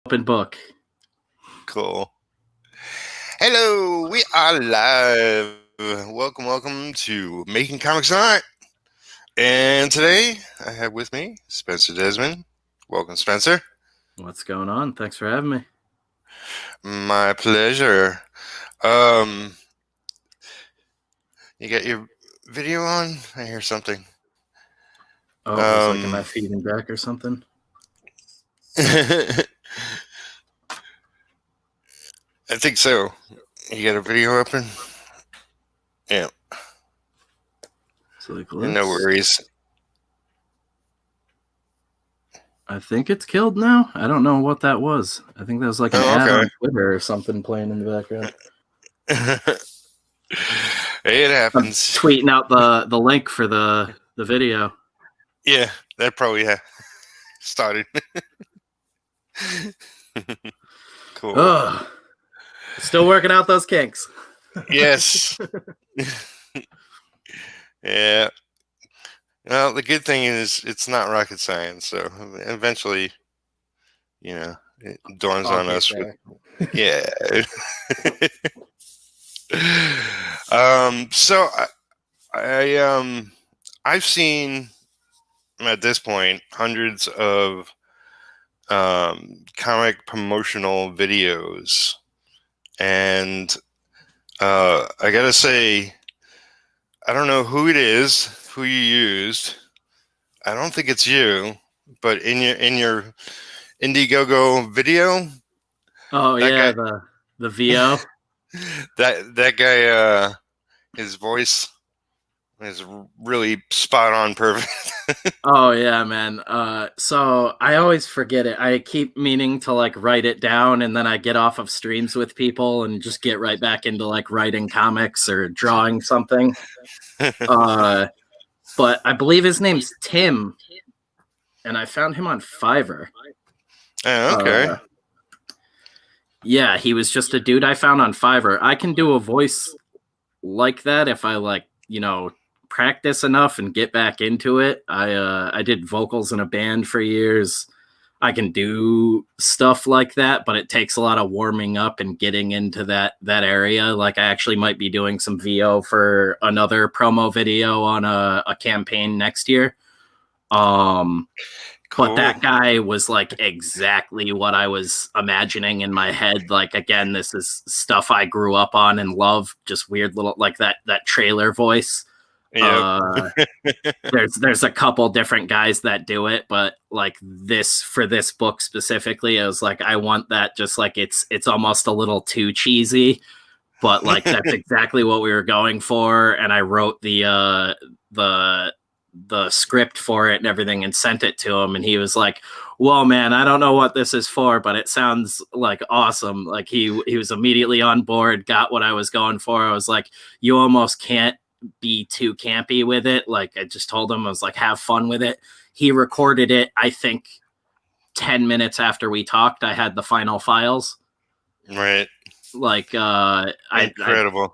Open book. Cool. Hello, we are live. Welcome to Making Comics Art. And today I have with me Spencer Desmond. Welcome, Spencer. What's going on? Thanks for having me. My pleasure. You got your video on? I hear something. Oh, it was like, am I feeding back or something? I think so. You got a video open? Yeah. So like, No worries. I think it's killed now. I don't know what that was. I think that was like an ad on Twitter or something playing in the background. It happens. I'm tweeting out the link for the video. Yeah, that probably started. Cool. Ugh. Still working out those kinks. Yes. Yeah. Well, the good thing is it's not rocket science, so eventually, it dawns on us. Yeah. So I've seen at this point hundreds of comic promotional videos, and I gotta say, I don't know who it is, who you used. I don't think it's you, but in your Indiegogo video. Oh yeah, guy, the VO. that guy, his voice is really spot on, perfect. Oh yeah, man. So I always forget it. I keep meaning to like write it down, and then I get off of streams with people and just get right back into like writing comics or drawing something. But I believe his name's Tim, and I found him on Fiverr. Oh, okay. Yeah, he was just a dude I found on Fiverr. I can do a voice like that if I practice enough and get back into it. I did vocals in a band for years. I can do stuff like that, but it takes a lot of warming up and getting into that area. Like I actually might be doing some VO for another promo video on a campaign next year. Cool. But that guy was like exactly what I was imagining in my head. Like, again, this is stuff I grew up on and love, just weird little, like that trailer voice. Yep. There's a couple different guys that do it, but like for this book specifically, I was like, I want that, just like it's almost a little too cheesy, but like that's exactly what we were going for. And I wrote the script for it and everything and sent it to him, and he was like, well, man, I don't know what this is for, but it sounds like awesome. Like he was immediately on board, got what I was going for. I was like, you almost can't be too campy with it. Like I just told him, I was like, have fun with it. He recorded it, I think 10 minutes after we talked. I had the final files. Right. Like incredible. I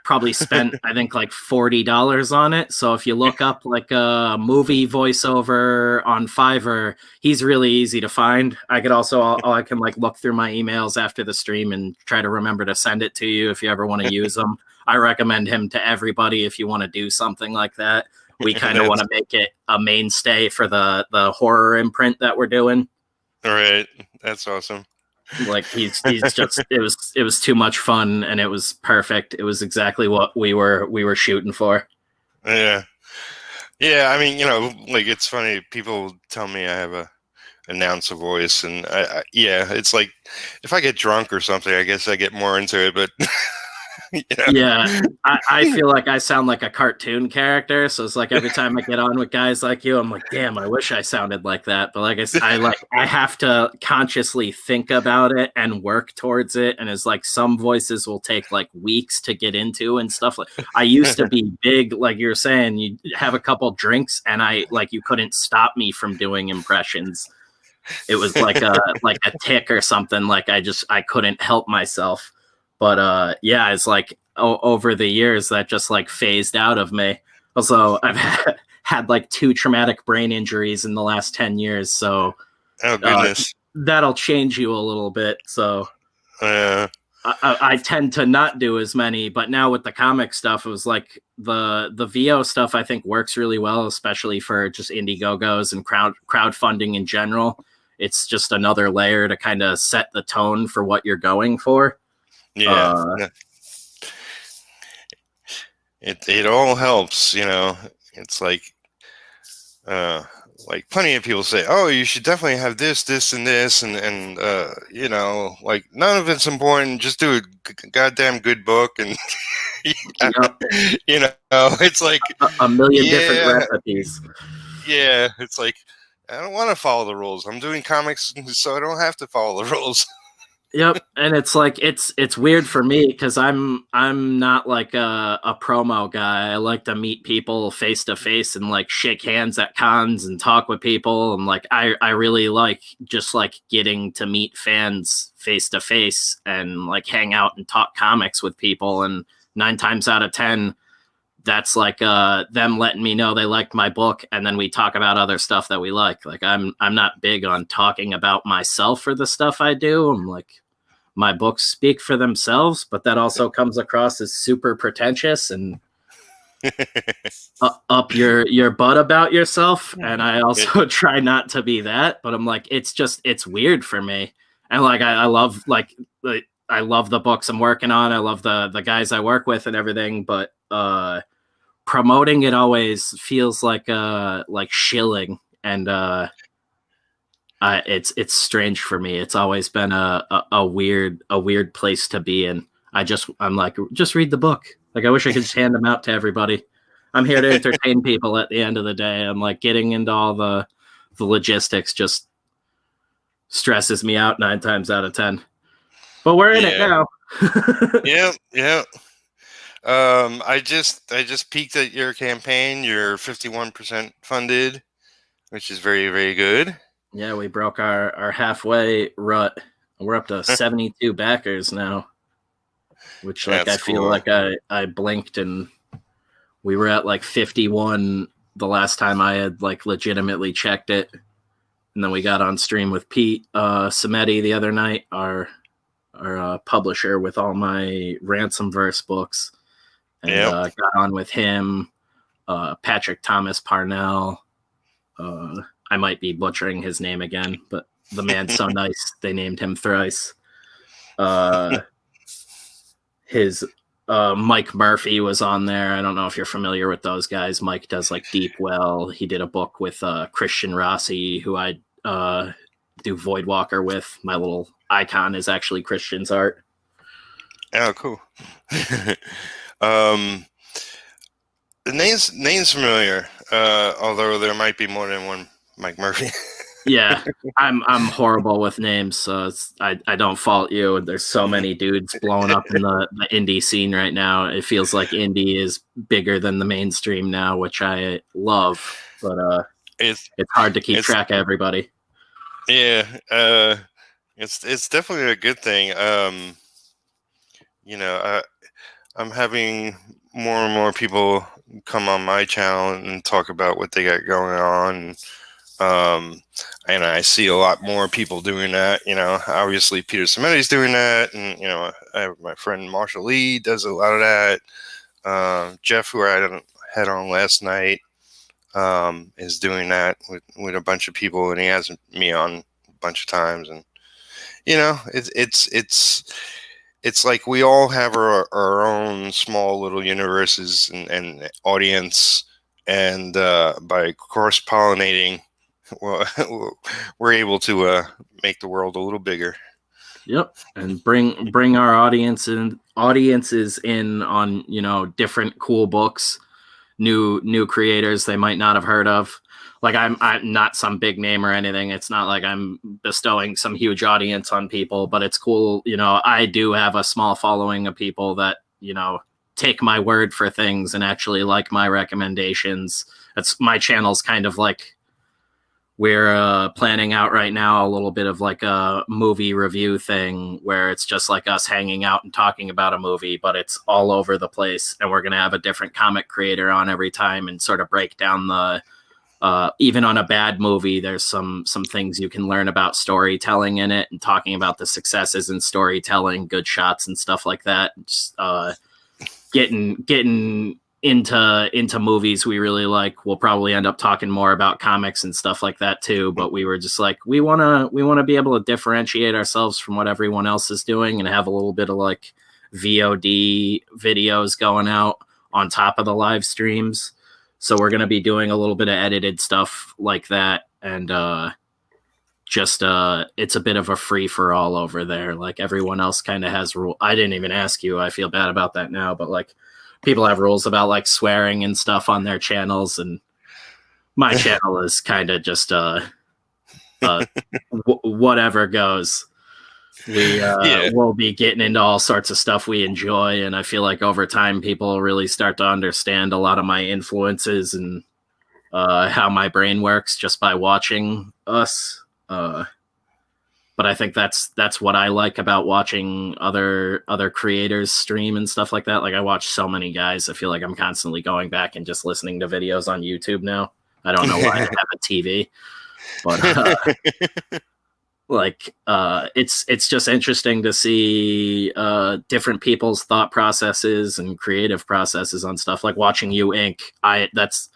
probably spent I think like $40 on it. So if you look up like a movie voiceover on Fiverr, he's really easy to find. I could also I can like look through my emails after the stream and try to remember to send it to you if you ever want to use them. I recommend him to everybody if you want to do something like that. We kind of want to make it a mainstay for the horror imprint that we're doing. All right, that's awesome. Like he's just it was too much fun, and it was perfect. It was exactly what we were shooting for. Yeah. I mean, like it's funny. People tell me I have a announcer voice, and it's like if I get drunk or something, I guess I get more into it. But yeah, I feel like I sound like a cartoon character, so it's like every time I get on with guys like you, I'm like, damn, I wish I sounded like that. But like I have to consciously think about it and work towards it, and it's like some voices will take like weeks to get into and stuff. Like I used to be big, like you were saying, you have a couple drinks and you couldn't stop me from doing impressions. It was like a tick or something. Like I couldn't help myself. But it's like over the years that just like phased out of me. Also, I've had like 2 traumatic brain injuries in the last 10 years. So oh goodness, that'll change you a little bit. So Uh, I tend to not do as many, but now with the comic stuff, it was like the VO stuff I think works really well, especially for just Indiegogos and crowdfunding in general. It's just another layer to kind of set the tone for what you're going for. yeah. It all helps, you know. It's like plenty of people say, oh, you should definitely have this and this, and you know, like none of it's important. Just do a goddamn good book, and Yep. you know, it's like a million different recipes. Yeah, it's like I don't want to follow the rules. I'm doing comics, so I don't have to follow the rules. Yep, and it's like it's weird for me because I'm not like a promo guy. I like to meet people face to face and like shake hands at cons and talk with people, and like I really like just like getting to meet fans face to face and like hang out and talk comics with people. And 9 times out of 10, that's like them letting me know they liked my book, and then we talk about other stuff that we like. Like I'm not big on talking about myself for the stuff I do. I'm like, my books speak for themselves, but that also comes across as super pretentious and up your butt about yourself. And I also try not to be that, but I'm like, it's weird for me. And like I love I love the books I'm working on. I love the guys I work with and everything, but promoting it always feels like shilling, and it's strange for me. It's always been a weird place to be in. I'm like, just read the book. Like I wish I could just hand them out to everybody. I'm here to entertain people at the end of the day. I'm like, getting into all the logistics just stresses me out 9 times out of 10. But we're in it now. Yeah. I just peeked at your campaign. You're 51% funded, which is very, very good. Yeah, we broke our halfway rut. We're up to 72 backers now, which like I feel like I blinked and we were at like 51 the last time I had like legitimately checked it. And then we got on stream with Pete Samedi the other night, our publisher with all my Ransomverse books, and got on with him, Patrick Thomas Parnell. I might be butchering his name again, but the man's so nice, they named him thrice. His Mike Murphy was on there. I don't know if you're familiar with those guys. Mike does like Deep Well. He did a book with Christian Rossi, who I do Voidwalker with. My little icon is actually Christian's art. Oh, cool. The name's familiar, although there might be more than one Mike Murphy. Yeah, I'm horrible with names, so I don't fault you. There's so many dudes blowing up in the indie scene right now. It feels like indie is bigger than the mainstream now, which I love, but it's hard to keep track of everybody. Yeah, it's definitely a good thing. You know, I'm having more and more people come on my channel and talk about what they got going on. And I see a lot more people doing that. You know, obviously Peter Samedi's doing that, and you know, I have my friend Marshall Lee does a lot of that. Jeff, who I had on last night, is doing that with a bunch of people, and he has me on a bunch of times. And you know, it's like we all have our own small little universes and audience, and by cross-pollinating, well, we're able to make the world a little bigger. Yep, and bring our audiences in on, you know, different cool books, new creators they might not have heard of. Like I'm not some big name or anything. It's not like I'm bestowing some huge audience on people, but it's cool. You know, I do have a small following of people that, you know, take my word for things and actually like my recommendations. That's my channel's kind of like, we're planning out right now a little bit of like a movie review thing where it's just like us hanging out and talking about a movie, but it's all over the place. And we're going to have a different comic creator on every time and sort of break down even on a bad movie, there's some things you can learn about storytelling in it, and talking about the successes in storytelling, good shots and stuff like that. Just, getting into movies we really like. We'll probably end up talking more about comics and stuff like that too, but we were just like, we want to be able to differentiate ourselves from what everyone else is doing and have a little bit of like VOD videos going out on top of the live streams. So we're going to be doing a little bit of edited stuff like that, and it's a bit of a free for all over there. Like everyone else kind of has rule. I didn't even ask you. I feel bad about that now, but like people have rules about like swearing and stuff on their channels, and my channel is kind of just whatever goes. We'll be getting into all sorts of stuff we enjoy, and I feel like over time people really start to understand a lot of my influences and how my brain works just by watching us. But I think that's what I like about watching other creators stream and stuff like that. Like I watch so many guys, I feel like I'm constantly going back and just listening to videos on YouTube now. I don't know why I have a TV, but it's just interesting to see different people's thought processes and creative processes on stuff. Like watching you ink, that's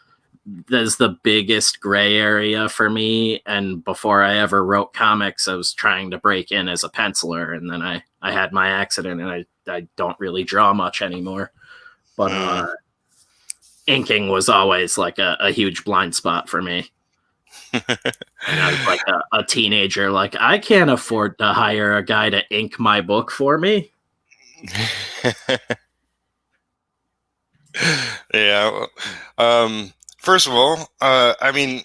the biggest gray area for me. And before I ever wrote comics, I was trying to break in as a penciler, and then I had my accident, and I don't really draw much anymore. But inking was always like a huge blind spot for me. And I was like a teenager, like I can't afford to hire a guy to ink my book for me. Yeah. First of all, I mean,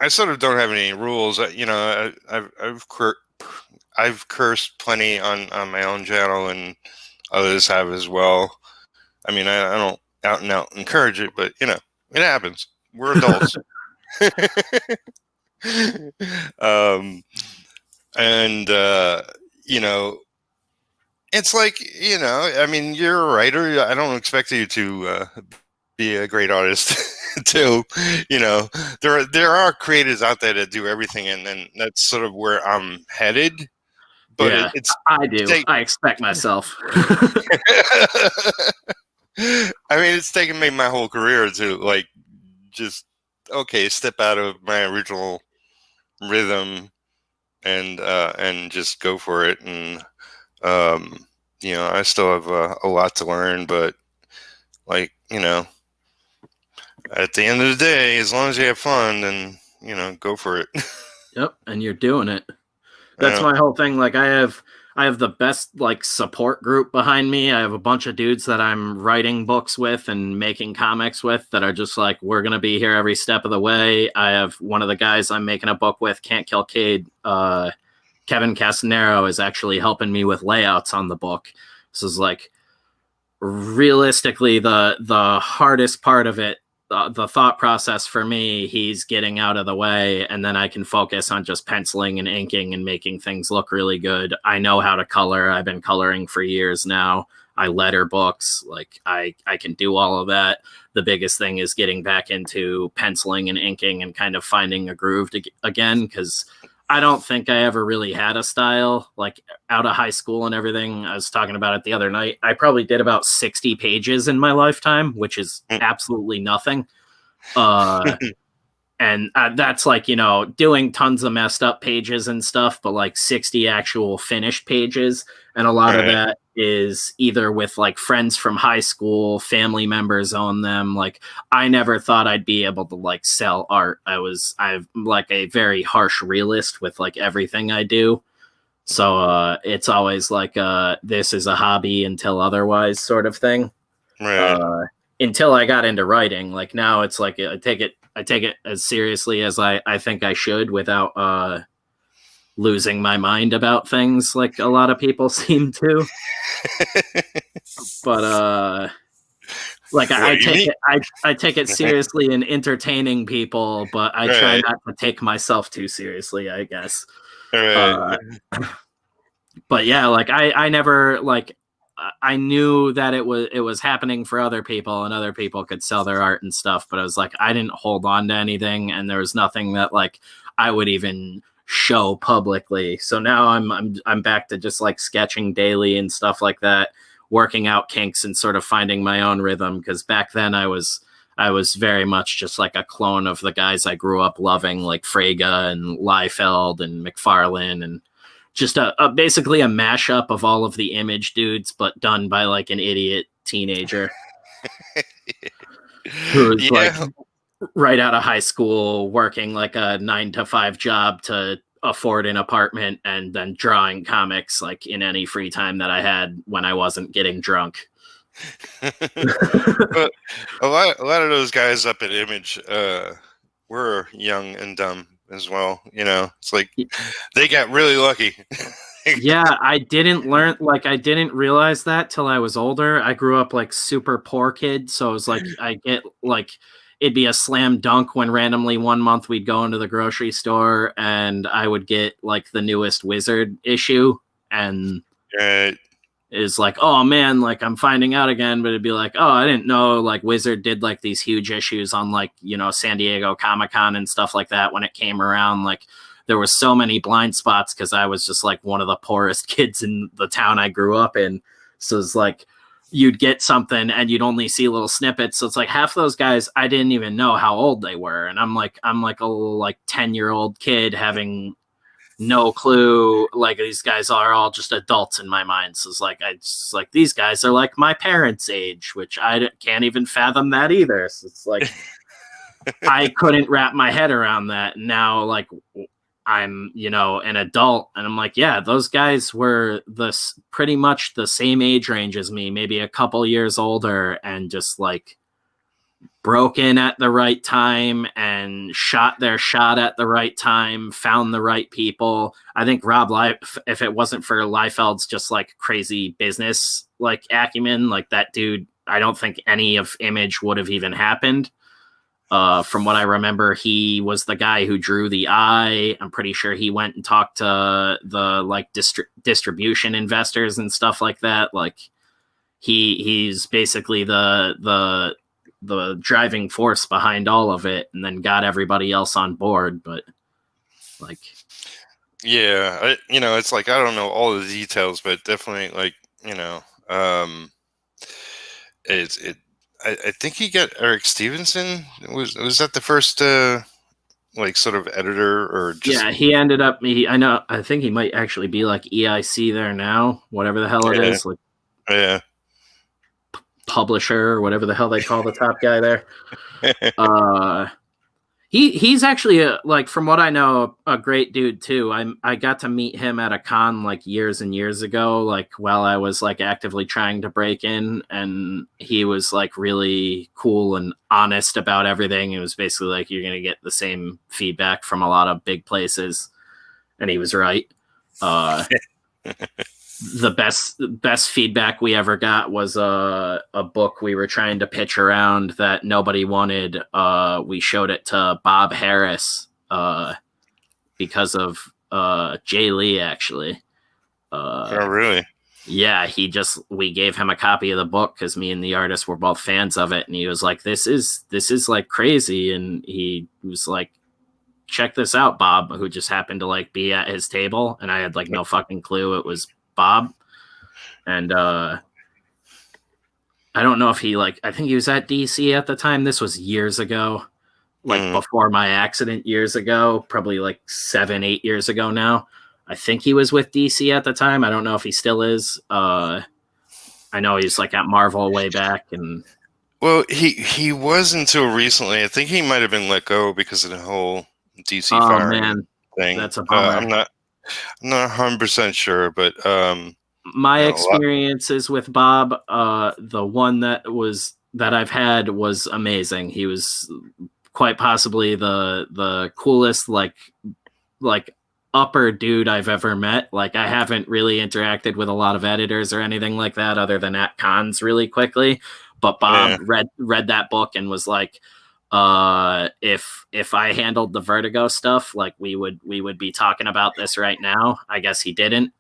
I sort of don't have any rules. You know, I've cursed plenty on my own channel, and others have as well. I mean, I don't out and out encourage it, but you know, it happens. We're adults. And you know, it's like, you know, I mean, you're a writer. I don't expect you to be a great artist too. You know, there are creators out there that do everything, and that's sort of where I'm headed. But yeah, I do. I expect myself. I mean, it's taken me my whole career to like just step out of my original rhythm and just go for it. And you know, I still have a lot to learn, but like, you know, at the end of the day, as long as you have fun, then, you know, go for it. Yep, and you're doing it. That's my whole thing. Like I have the best like support group behind me. I have a bunch of dudes that I'm writing books with and making comics with that are just like, we're going to be here every step of the way. I have one of the guys I'm making a book with, Can't Kill Cade. Kevin Castanero is actually helping me with layouts on the book. This is like realistically the hardest part of it. The thought process for me, he's getting out of the way, and then I can focus on just penciling and inking and making things look really good. I know how to color. I've been coloring for years now. I letter books. Like I can do all of that. The biggest thing is getting back into penciling and inking and kind of finding a groove again, because I don't think I ever really had a style. Like out of high school and everything, I was talking about it the other night. I probably did about 60 pages in my lifetime, which is absolutely nothing. And that's like, you know, doing tons of messed up pages and stuff, but like 60 actual finished pages. And a lot of that is either with like friends from high school, family members own them. Like I never thought I'd be able to like sell art. I'm like a very harsh realist with like everything I do. So it's always like this is a hobby until otherwise sort of thing. Right. Until I got into writing. Like now it's like I take it as seriously as I think I should without losing my mind about things like a lot of people seem to. But like I take it seriously in entertaining people, but I try not to take myself too seriously, I guess. But yeah, like I never like I knew that it was happening for other people, and other people could sell their art and stuff, but I was like, I didn't hold on to anything, and there was nothing that like I would even show publicly. So now I'm back to just like sketching daily and stuff like that, working out kinks and sort of finding my own rhythm, because back then I was very much just like a clone of the guys I grew up loving, like Frege and Liefeld and McFarlane, and just basically a mashup of all of the Image dudes, but done by like an idiot teenager who was like right out of high school, working like a 9-to-5 job to afford an apartment, and then drawing comics like in any free time that I had when I wasn't getting drunk. But a lot of those guys up at Image were young and dumb as well. You know, it's like they got really lucky. Yeah, I didn't realize that till I was older. I grew up like super poor kid, so it was like I get like it'd be a slam dunk when randomly one month we'd go into the grocery store and I would get like the newest Wizard issue, and is like, oh man, like I'm finding out again. But it'd be like, oh, I didn't know like Wizard did like these huge issues on like, you know, San Diego Comic-Con and stuff like that when it came around. Like there was so many blind spots because I was just like one of the poorest kids in the town I grew up in. So it's like you'd get something and you'd only see little snippets. So it's like half those guys I didn't even know how old they were, and I'm like a little like 10-year-old kid having no clue. Like these guys are all just adults in my mind. So it's like I just like these guys are like my parents' age, which I can't even fathom that either. So it's like I couldn't wrap my head around that. Now like I'm, you know, an adult, and I'm like, yeah, those guys were pretty much the same age range as me, maybe a couple years older, and just like broke in at the right time and shot their shot at the right time, found the right people. I think Rob if it wasn't for Liefeld's just like crazy business like acumen, like that dude, I don't think any of Image would have even happened. From what I remember, he was the guy who drew the eye. I'm pretty sure he went and talked to the like distribution investors and stuff like that. Like he's basically the driving force behind all of it, and then got everybody else on board. But like, yeah, you know, it's like I don't know all the details, but definitely like, you know, I think he got Eric Stevenson. Was that the first like sort of editor or just... Yeah, he ended up I think he might actually be like EIC there now, whatever the hell it is, like publisher or whatever the hell they call the top guy there. He's actually like, from what I know, a great dude too. I got to meet him at a con like years and years ago, like while I was like actively trying to break in, and he was like really cool and honest about everything. It was basically like, you're gonna get the same feedback from a lot of big places, and he was right. The best feedback we ever got was a book we were trying to pitch around that nobody wanted. We showed it to Bob Harris because of Jay Lee, actually. Oh, really? Yeah, we gave him a copy of the book because me and the artist were both fans of it, and he was like, this is like crazy, and he was like, check this out, Bob, who just happened to like be at his table, and I had like no fucking clue it was Bob. And I don't know if he like, I think he was at DC at the time. This was years ago, like before my accident, years ago, probably like 7-8 years ago now. I think he was with DC at the time. I don't know if he still is. I know he's like at Marvel way back. And well, he was until recently. I think he might have been let go because of the whole DC firing thing. That's a bummer. I'm not 100% sure, but my experiences with Bob, the one that I've had was amazing. He was quite possibly the coolest like upper dude I've ever met. Like, I haven't really interacted with a lot of editors or anything like that other than at cons really quickly. But Bob read that book and was like, if I handled the Vertigo stuff, like we would be talking about this right now. I guess he didn't.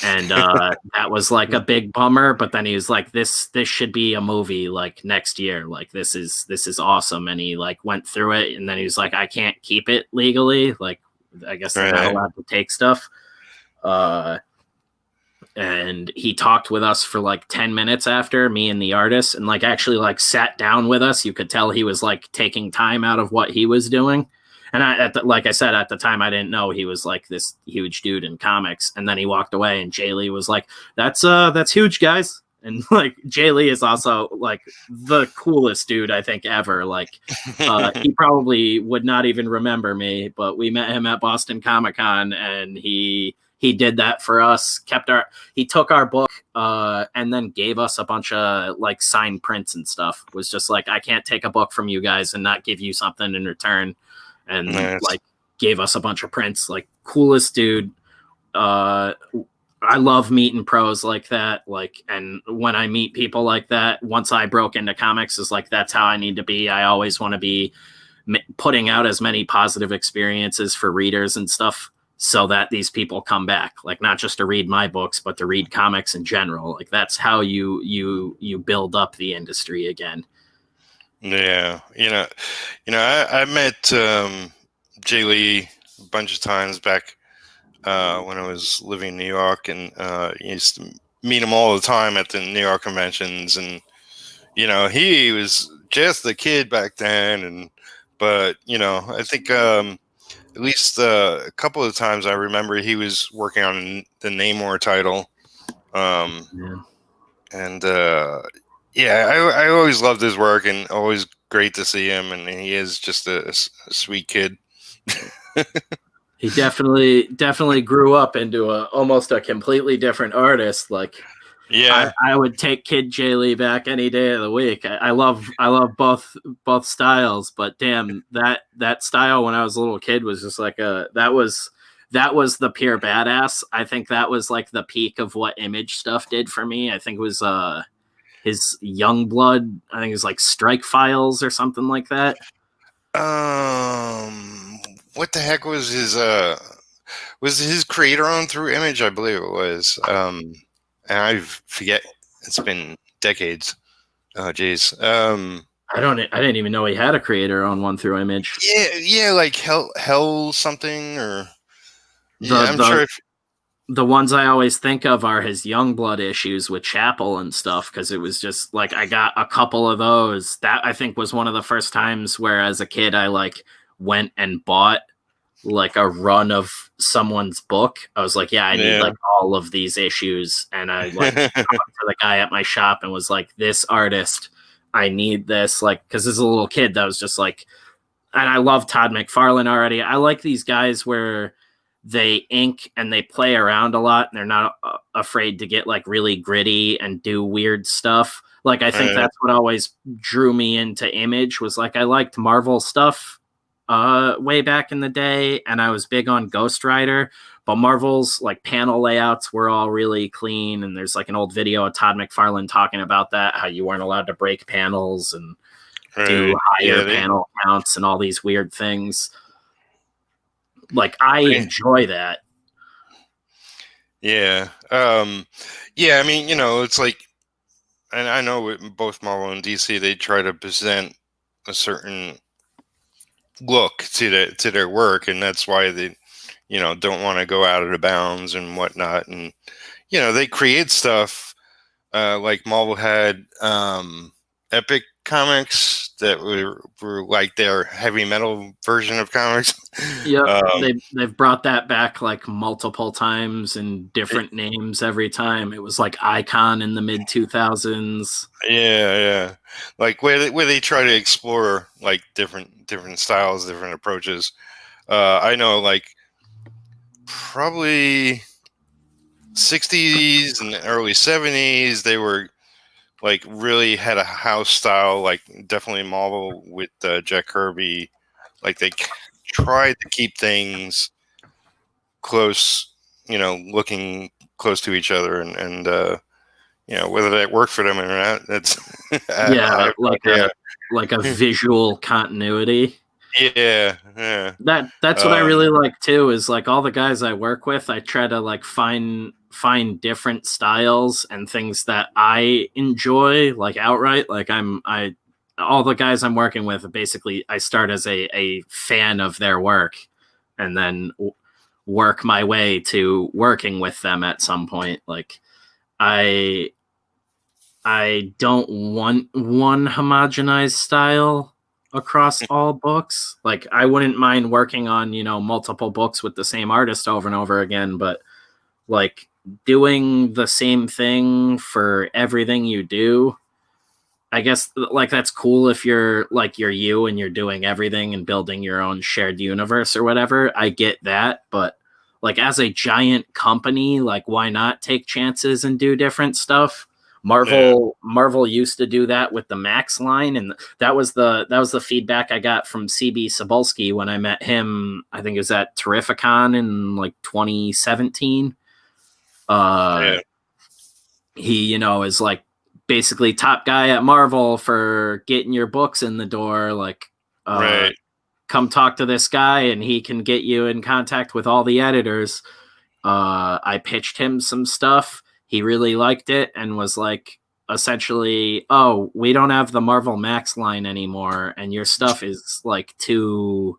and that was like a big bummer. But then he was like, this should be a movie like next year, like this is awesome. And he like went through it, and then he was like, I can't keep it legally, like I guess they're not allowed to take stuff. And he talked with us for like 10 minutes after, me and the artist, and like actually like sat down with us. You could tell he was like taking time out of what he was doing. And like I said, at the time, I didn't know he was like this huge dude in comics. And then he walked away, and Jay Lee was like, that's huge, guys. And like Jay Lee is also like the coolest dude I think ever. Like he probably would not even remember me, but we met him at Boston Comic Con, and he did that for us. He took our book and then gave us a bunch of like signed prints and stuff. Was just like, I can't take a book from you guys and not give you something in return. And like gave us a bunch of prints. Like coolest dude. I love meeting pros like that. Like, and when I meet people like that, once I broke into comics, is like, that's how I need to be. I always want to be putting out as many positive experiences for readers and stuff, so that these people come back, like not just to read my books, but to read comics in general. Like that's how you build up the industry again. Yeah, I met Jay Lee a bunch of times back when I was living in New York, and used to meet him all the time at the New York conventions. And he was just a kid back then, but I think at least a couple of times I remember he was working on the Namor title, and I always loved his work, and always great to see him. And he is just a sweet kid. He definitely grew up into almost a completely different artist. Like, yeah, I would take Kid Jay Lee back any day of the week. I love both styles, but damn, that style when I was a little kid was just like that was the pure badass. I think that was like the peak of what Image stuff did for me. I think it was his Youngblood. I think it was like Strike Files or something like that. What the heck was his creator on through Image? I believe it was. And I forget. It's been decades. Oh, geez. I didn't even know he had a creator on one through Image. Yeah, like Hell something, or I'm sure. The ones I always think of are his Youngblood issues with Chapel and stuff, because it was just like I got a couple of those. That I think was one of the first times where, as a kid, I like went and bought like a run of someone's book. I was like, I need like all of these issues, and I like talked to the guy at my shop and was like, this artist, I need this, like, because as a little kid, that was just like, and I love Todd McFarlane already. I like these guys where they ink and they play around a lot, and they're not afraid to get like really gritty and do weird stuff. Like, I think that's what always drew me into Image, was like, I liked Marvel stuff way back in the day, and I was big on Ghost Rider, but Marvel's like panel layouts were all really clean. And there's like an old video of Todd McFarlane talking about that, how you weren't allowed to break panels and do higher panel counts and all these weird things. Like, I enjoy that. Yeah. I mean, it's like, and I know with both Marvel and DC, they try to present a certain look to their work, and that's why they, don't want to go out of the bounds and whatnot. And, they create stuff, like Marvel had Epic Comics that were like their heavy metal version of comics. Yeah, they've brought that back like multiple times and different names every time. It was like Icon in the mid 2000s. Yeah, like where they try to explore like different styles, different approaches. I know, like probably 60s and early 70s, they were like really had a house style, like definitely Marvel with Jack Kirby. Like they tried to keep things close, looking close to each other, and whether that worked for them or not, that's like a visual continuity. Yeah. That's what I really like too, is like all the guys I work with, I try to like find different styles and things that I enjoy like outright. Like I all the guys I'm working with, basically I start as a fan of their work and then work my way to working with them at some point. Like I I don't want one homogenized style across all books. Like I wouldn't mind working on, multiple books with the same artist over and over again, but like doing the same thing for everything you do, I guess like that's cool if you're you and you're doing everything and building your own shared universe or whatever. I get that, but like as a giant company, like why not take chances and do different stuff? Marvel used to do that with the Max line, and that was the feedback I got from CB Cebulski when I met him. I think it was at Terrificon in like 2017. Uh, Yeah. he is like basically top guy at Marvel for getting your books in the door. Like, Right. come talk to this guy, and he can get you in contact with all the editors. I pitched him some stuff. He really liked it and was like, essentially, oh, we don't have the Marvel Max line anymore, and your stuff is like too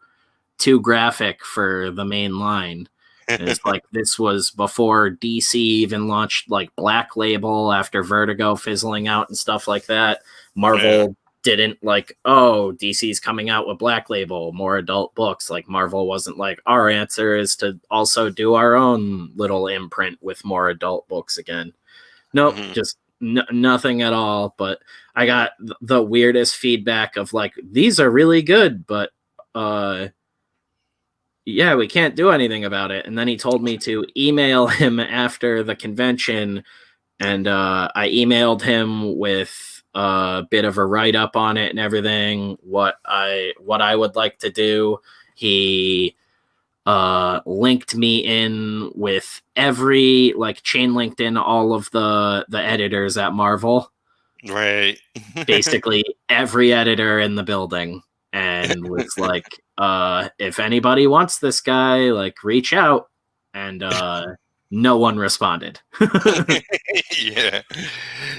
graphic for the main line. And it's like this was before DC even launched like Black Label after Vertigo fizzling out and stuff like that. Marvel didn't like, oh, DC's coming out with Black Label, more adult books. Like Marvel wasn't like, our answer is to also do our own little imprint with more adult books again. Nope, just nothing at all. But I got the weirdest feedback of like, these are really good, but yeah, we can't do anything about it. And then he told me to email him after the convention, and I emailed him with a bit of a write up on it and everything. What I would like to do. He linked me in with every like chain linked in all of the editors at Marvel. Right. Basically every editor in the building, and was like, if anybody wants this guy, like reach out. And no one responded. Yeah.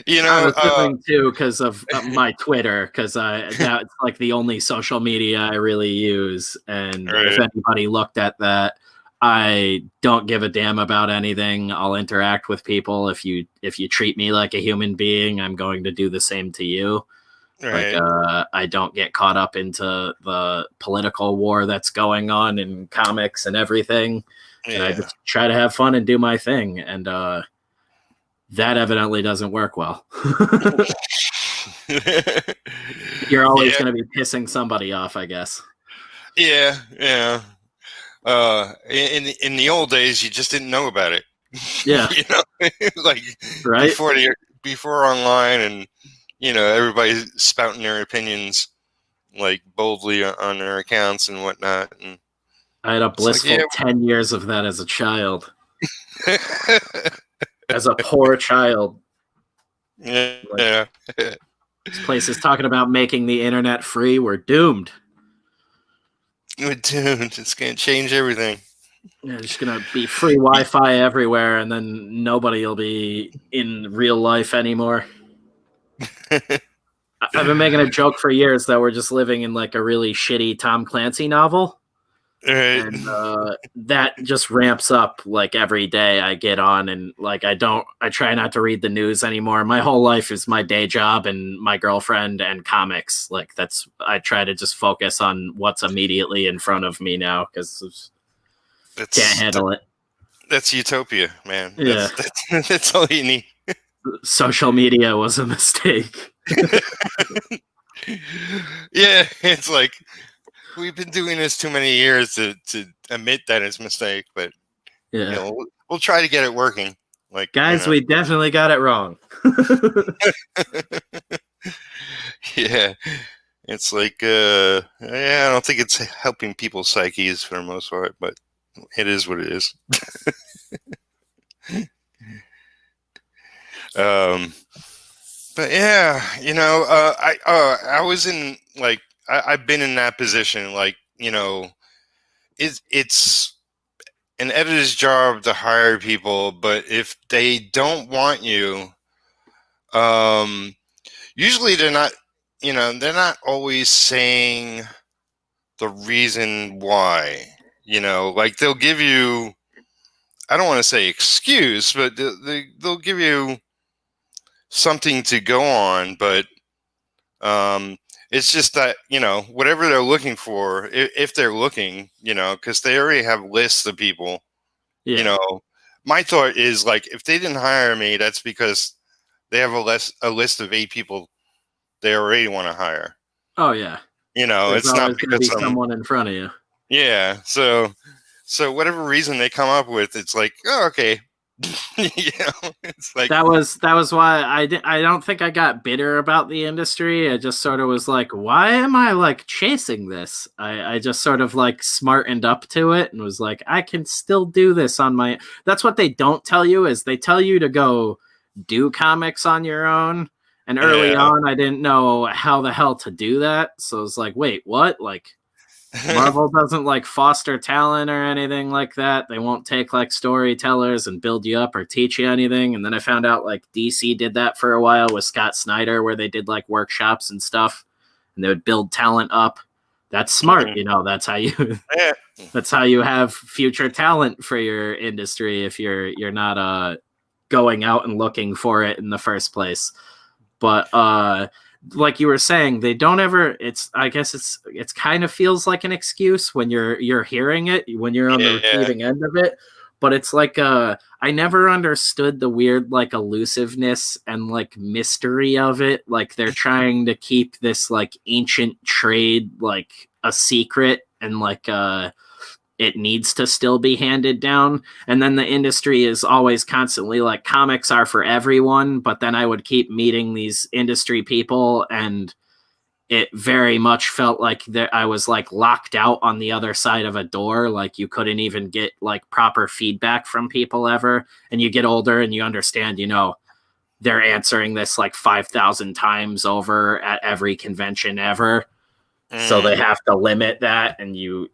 I'm assuming too because of my Twitter, because that's like the only social media I really use. And if Right. anybody looked at that, I don't give a damn about anything. I'll interact with people. If you treat me like a human being, I'm going to do the same to you. Like, Right. I don't get caught up into the political war that's going on in comics and everything. And I Yeah. just try to have fun and do my thing. And that evidently doesn't work well. You're always going to be pissing somebody off, I guess. Yeah. Yeah. In the old days, you just didn't know about it. Yeah. Like Right. before online, and everybody's spouting their opinions like boldly on their accounts and whatnot. And I had a blissful like, 10 years of that as a child. As a poor child. Yeah. Like, this place is talking about making the internet free. We're doomed. Dude, it's gonna change everything. Yeah, there's gonna be free Wi-Fi everywhere, and then nobody will be in real life anymore. I've been making a joke for years that we're just living in like a really shitty Tom Clancy novel. Right. And that just ramps up like every day I get on, and like I try not to read the news anymore. My whole life is my day job and my girlfriend and comics. Like I try to just focus on what's immediately in front of me now, because can't handle it. That's utopia, man. Yeah. That's all you need. Social media was a mistake. Yeah, it's like we've been doing this too many years to admit that it's a mistake, but Yeah. We'll try to get it working. Like, guys, we definitely got it wrong. Yeah, it's like I don't think it's helping people's psyches for the most part, but it is what it is. But yeah, I was in like I've been in that position. Like it's an editor's job to hire people, but if they don't want you, usually they're not always saying the reason why. Like they'll give you, I don't want to say excuse, but they'll give you something to go on, but it's just that, whatever they're looking for, if they're looking, because they already have lists of people, my thought is like, if they didn't hire me, that's because they have a list of 8 people they already want to hire. Oh yeah. There's It's not always going to be because someone in front of you. Yeah. So whatever reason they come up with, it's like, oh, okay. It's like that was why I don't think I got bitter about the industry. I just sort of was like, why am I like chasing this? I just sort of like smartened up to it and was like, I can still do this on my. That's what they don't tell you, is they tell you to go do comics on your own. And early on, I didn't know how the hell to do that. So I was like, wait, what? Like, Marvel doesn't like foster talent or anything like that. They won't take like storytellers and build you up or teach you anything. And then I found out like DC did that for a while with Scott Snyder, where they did like workshops and stuff, and they would build talent up. That's smart, That's how you that's how you have future talent for your industry if you're not going out and looking for it in the first place. But like you were saying, they don't ever. I guess it's kind of feels like an excuse when you're hearing it, when you're on the receiving end of it. But it's like I never understood the weird like elusiveness and like mystery of it. Like they're trying to keep this like ancient trade like a secret, and like it needs to still be handed down. And then the industry is always constantly like, comics are for everyone. But then I would keep meeting these industry people, and it very much felt like I was like locked out on the other side of a door. Like you couldn't even get like proper feedback from people ever. And you get older and you understand, they're answering this like 5,000 times over at every convention ever. So they have to limit that, and you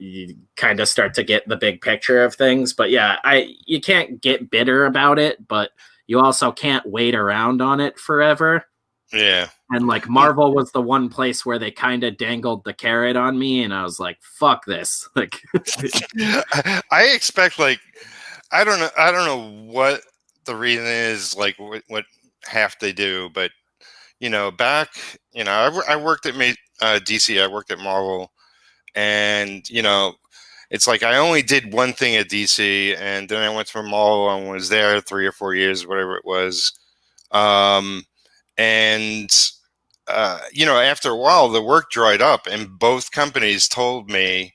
kind of start to get the big picture of things. But yeah, you can't get bitter about it, but you also can't wait around on it forever. Yeah. And like Marvel was the one place where they kind of dangled the carrot on me, and I was like, fuck this. Like I expect like I don't know what the reason is, like what half they do, but back, I worked at DC, I worked at Marvel, and it's like I only did one thing at DC, and then I went to Marvel and was there 3 or 4 years, whatever it was. And after a while, the work dried up, and both companies told me,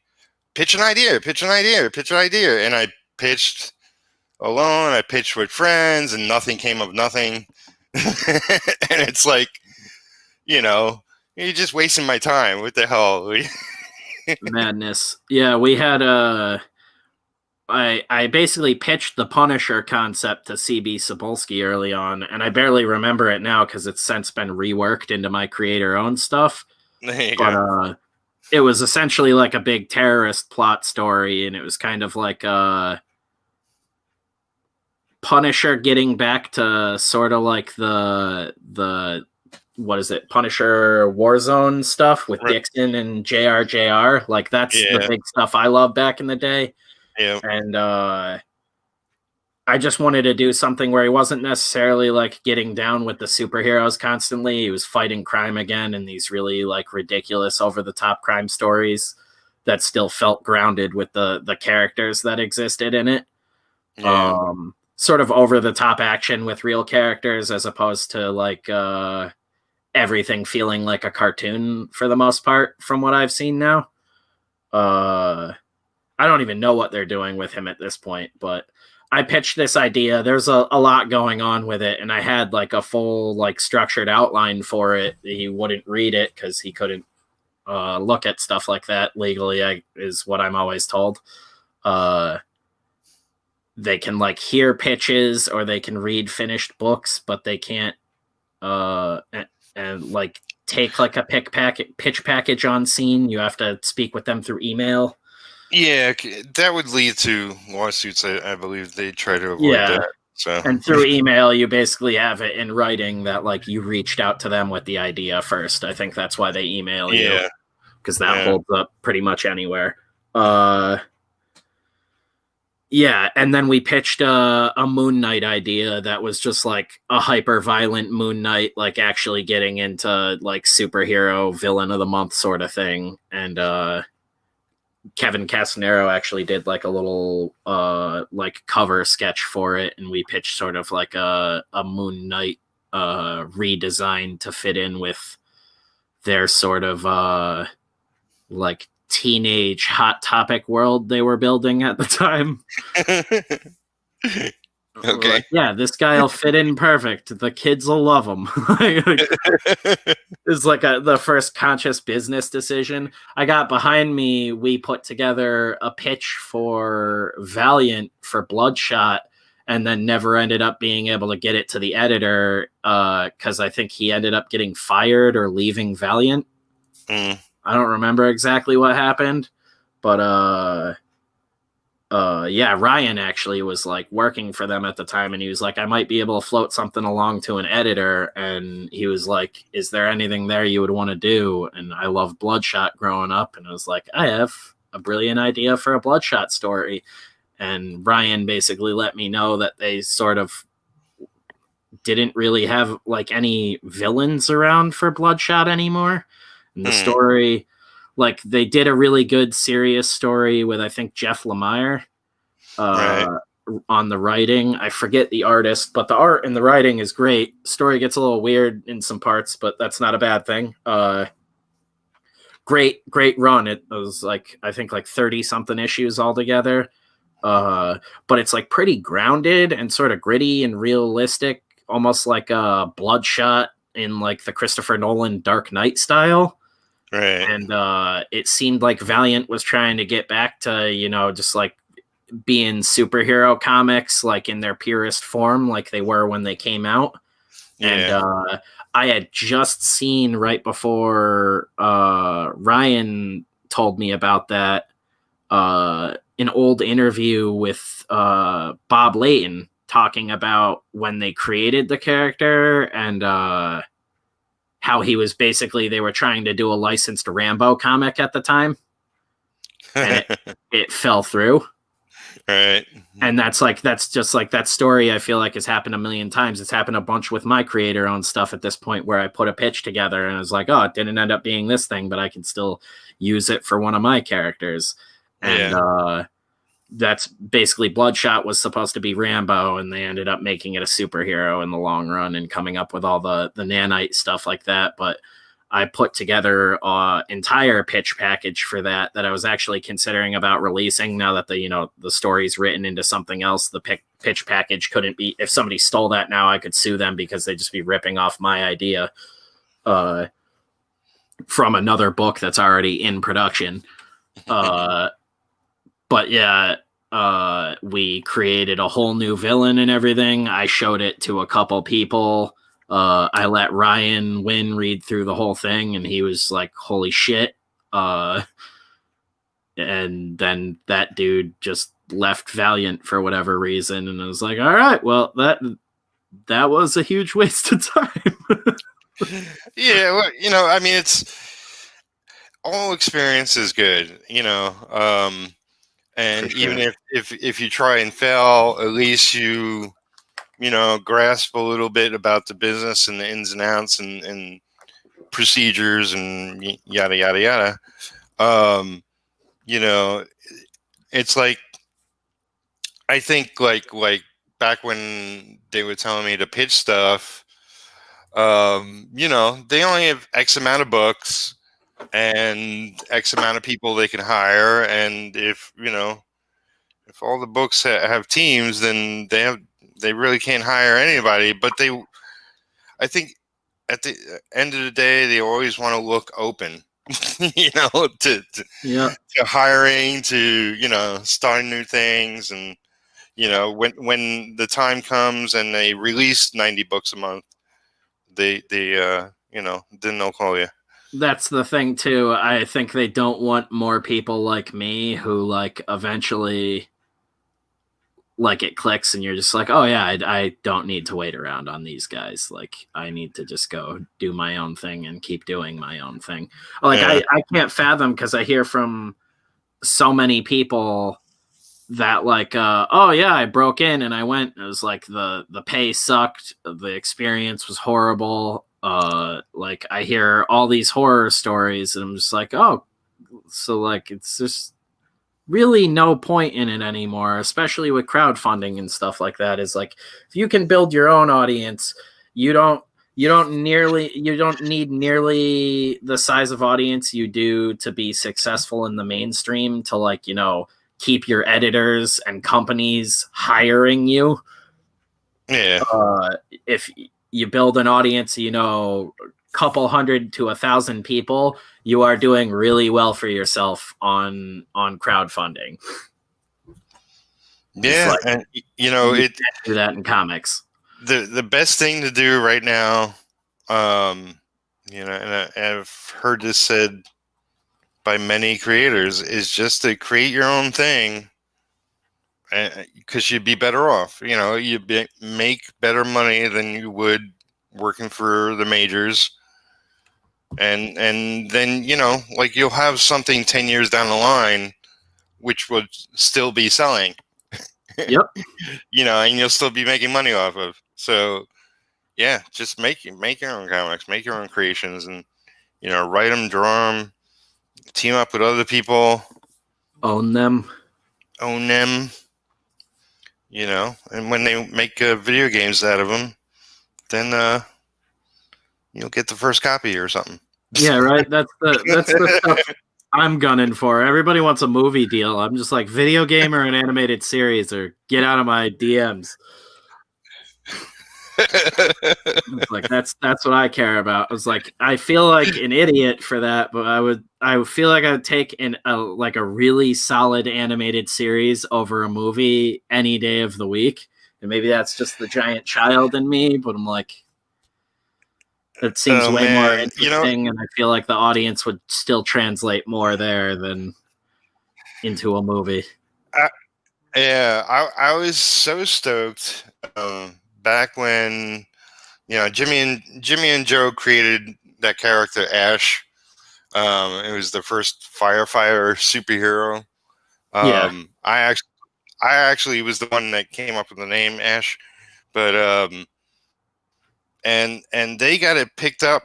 pitch an idea, and I pitched alone, I pitched with friends, and nothing came of nothing. And it's like, you're just wasting my time. What the hell? Madness. Yeah, we had I basically pitched the Punisher concept to CB Cebulski early on, and I barely remember it now because it's since been reworked into my creator-owned stuff. But it was essentially like a big terrorist plot story, and it was kind of like Punisher getting back to sort of like the what is it, Punisher Warzone stuff with Dixon and JR. Like that's the big stuff I love back in the day. Yeah. And I just wanted to do something where he wasn't necessarily like getting down with the superheroes constantly. He was fighting crime again in these really like ridiculous, over the top crime stories that still felt grounded with the characters that existed in it. Yeah. Sort of over the top action with real characters, as opposed to like everything feeling like a cartoon for the most part, from what I've seen now. I don't even know what they're doing with him at this point, but I pitched this idea. There's a lot going on with it, and I had like a full like structured outline for it. He wouldn't read it because he couldn't look at stuff like that legally, is what I'm always told. They can like hear pitches, or they can read finished books, but they can't and like take like a pitch package on scene. You have to speak with them through email. Yeah, that would lead to lawsuits. I believe they try to avoid that. So, and through email, you basically have it in writing that like you reached out to them with the idea first. I think that's why they email you, because that holds up pretty much anywhere. Yeah, and then we pitched a Moon Knight idea that was just like a hyper violent Moon Knight, like actually getting into like superhero villain of the month sort of thing. And Kevin Castanero actually did like a little like cover sketch for it, and we pitched sort of like a Moon Knight redesign to fit in with their sort of like teenage hot topic world they were building at the time. Okay. Like, yeah, this guy will fit in perfect. The kids will love him. It's like the first conscious business decision. I got behind me. We put together a pitch for Valiant for Bloodshot, and then never ended up being able to get it to the editor because I think he ended up getting fired or leaving Valiant. I don't remember exactly what happened, but yeah, Ryan actually was like working for them at the time, and he was like, I might be able to float something along to an editor, and he was like, is there anything there you would want to do? And I loved Bloodshot growing up, and I was like, I have a brilliant idea for a Bloodshot story. And Ryan basically let me know that they sort of didn't really have like any villains around for Bloodshot anymore. And the story, like they did a really good serious story with I think Jeff Lemire on the writing. I forget the artist, but the art and the writing is great. Story gets a little weird in some parts, but that's not a bad thing. Great run. It was like I think like 30 something issues altogether. But it's like pretty grounded and sort of gritty and realistic, almost like a Bloodshot in like the Christopher Nolan Dark Knight style. Right. And it seemed like Valiant was trying to get back to, you know, just like being superhero comics, like in their purest form, like they were when they came out. Yeah. And I had just seen right before Ryan told me about that an old interview with Bob Layton talking about when they created the character and how he was basically, they were trying to do a licensed Rambo comic at the time, and it fell through. Right. And that's just like that story I feel like has happened a million times. It's happened a bunch with my creator owned stuff at this point, where I put a pitch together and I was like, oh, it didn't end up being this thing, but I can still use it for one of my characters. And that's basically Bloodshot was supposed to be Rambo, and they ended up making it a superhero in the long run and coming up with all the nanite stuff like that. But I put together an entire pitch package for that I was actually considering about releasing. Now that the story's written into something else, the pitch package couldn't be, if somebody stole that now, I could sue them because they'd just be ripping off my idea from another book that's already in production. But yeah, we created a whole new villain and everything. I showed it to a couple people. I let Ryan Wynn read through the whole thing, and he was like, holy shit. And then that dude just left Valiant for whatever reason, and I was like, all right, well, that was a huge waste of time. Yeah, well, I mean, it's all experience is good, and sure. Even if you try and fail, at least you grasp a little bit about the business and the ins and outs and procedures and yada yada yada. It's like, I think like back when they were telling me to pitch stuff, they only have X amount of books and X amount of people they can hire, and if all the books have teams, then they really can't hire anybody. But I think at the end of the day, they always want to look open, to hiring, to starting new things, and when the time comes and they release 90 books a month, they then they'll call you. That's the thing too. I think they don't want more people like me who like eventually like it clicks and you're just like, oh yeah, I don't need to wait around on these guys. Like I need to just go do my own thing and keep doing my own thing. Like Yeah. I can't fathom, because I hear from so many people that like oh yeah, I broke in and I went, it was like the pay sucked, the experience was horrible. Like I hear all these horror stories and I'm just like, oh, so like it's just really no point in it anymore, especially with crowdfunding and stuff like that. Is like if you can build your own audience, you don't you don't need nearly the size of audience you do to be successful in the mainstream to like, keep your editors and companies hiring you. Yeah. If you build an audience, couple hundred to 1,000 people, you are doing really well for yourself on crowdfunding. Yeah, like, and you can't do that in comics. The best thing to do right now, and I've heard this said by many creators, is just to create your own thing, because you'd be better off. You make better money than you would working for the majors. And then like you'll have something 10 years down the line which would still be selling. Yep. And you'll still be making money off of. So yeah, just make your own comics, make your own creations, and write them, draw them, team up with other people, own them, and when they make video games out of them, then you'll get the first copy or something. Yeah, right. That's the stuff I'm gunning for. Everybody wants a movie deal. I'm just like, video game or an animated series, or get out of my DMs. It's like that's what I care about. I was like, I feel like an idiot for that, but I would feel like I would take a really solid animated series over a movie any day of the week. And maybe that's just the giant child in me, but I'm like, it seems more interesting, and I feel like the audience would still translate more there than into a movie. I was so stoked back when Jimmy and Joe created that character Ash. It was the first firefighter superhero. I actually was the one that came up with the name Ash, but and they got it picked up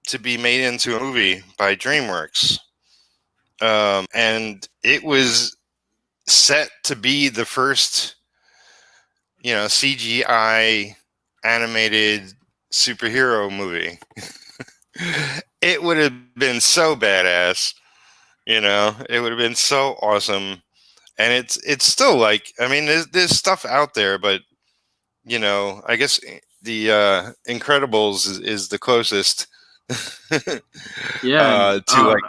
to be made into a movie by DreamWorks, and it was set to be the first CGI animated superhero movie. It would have been so badass, it would have been so awesome. And it's still like, I mean, there's stuff out there, but I guess the Incredibles is the closest. Yeah, to like,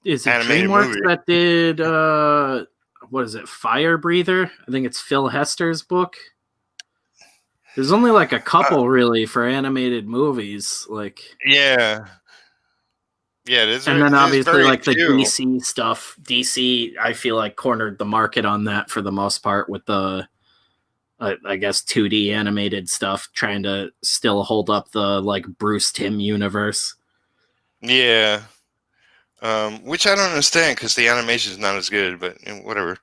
is it DreamWorks movie that did what is it, Fire Breather? I think it's Phil Hester's book. There's only like a couple really for animated movies, like yeah. And then obviously like the DC stuff. DC, I feel like cornered the market on that for the most part with the I guess 2D animated stuff, trying to still hold up the like Bruce Timm universe. Yeah. Which I don't understand because the animation is not as good, but whatever.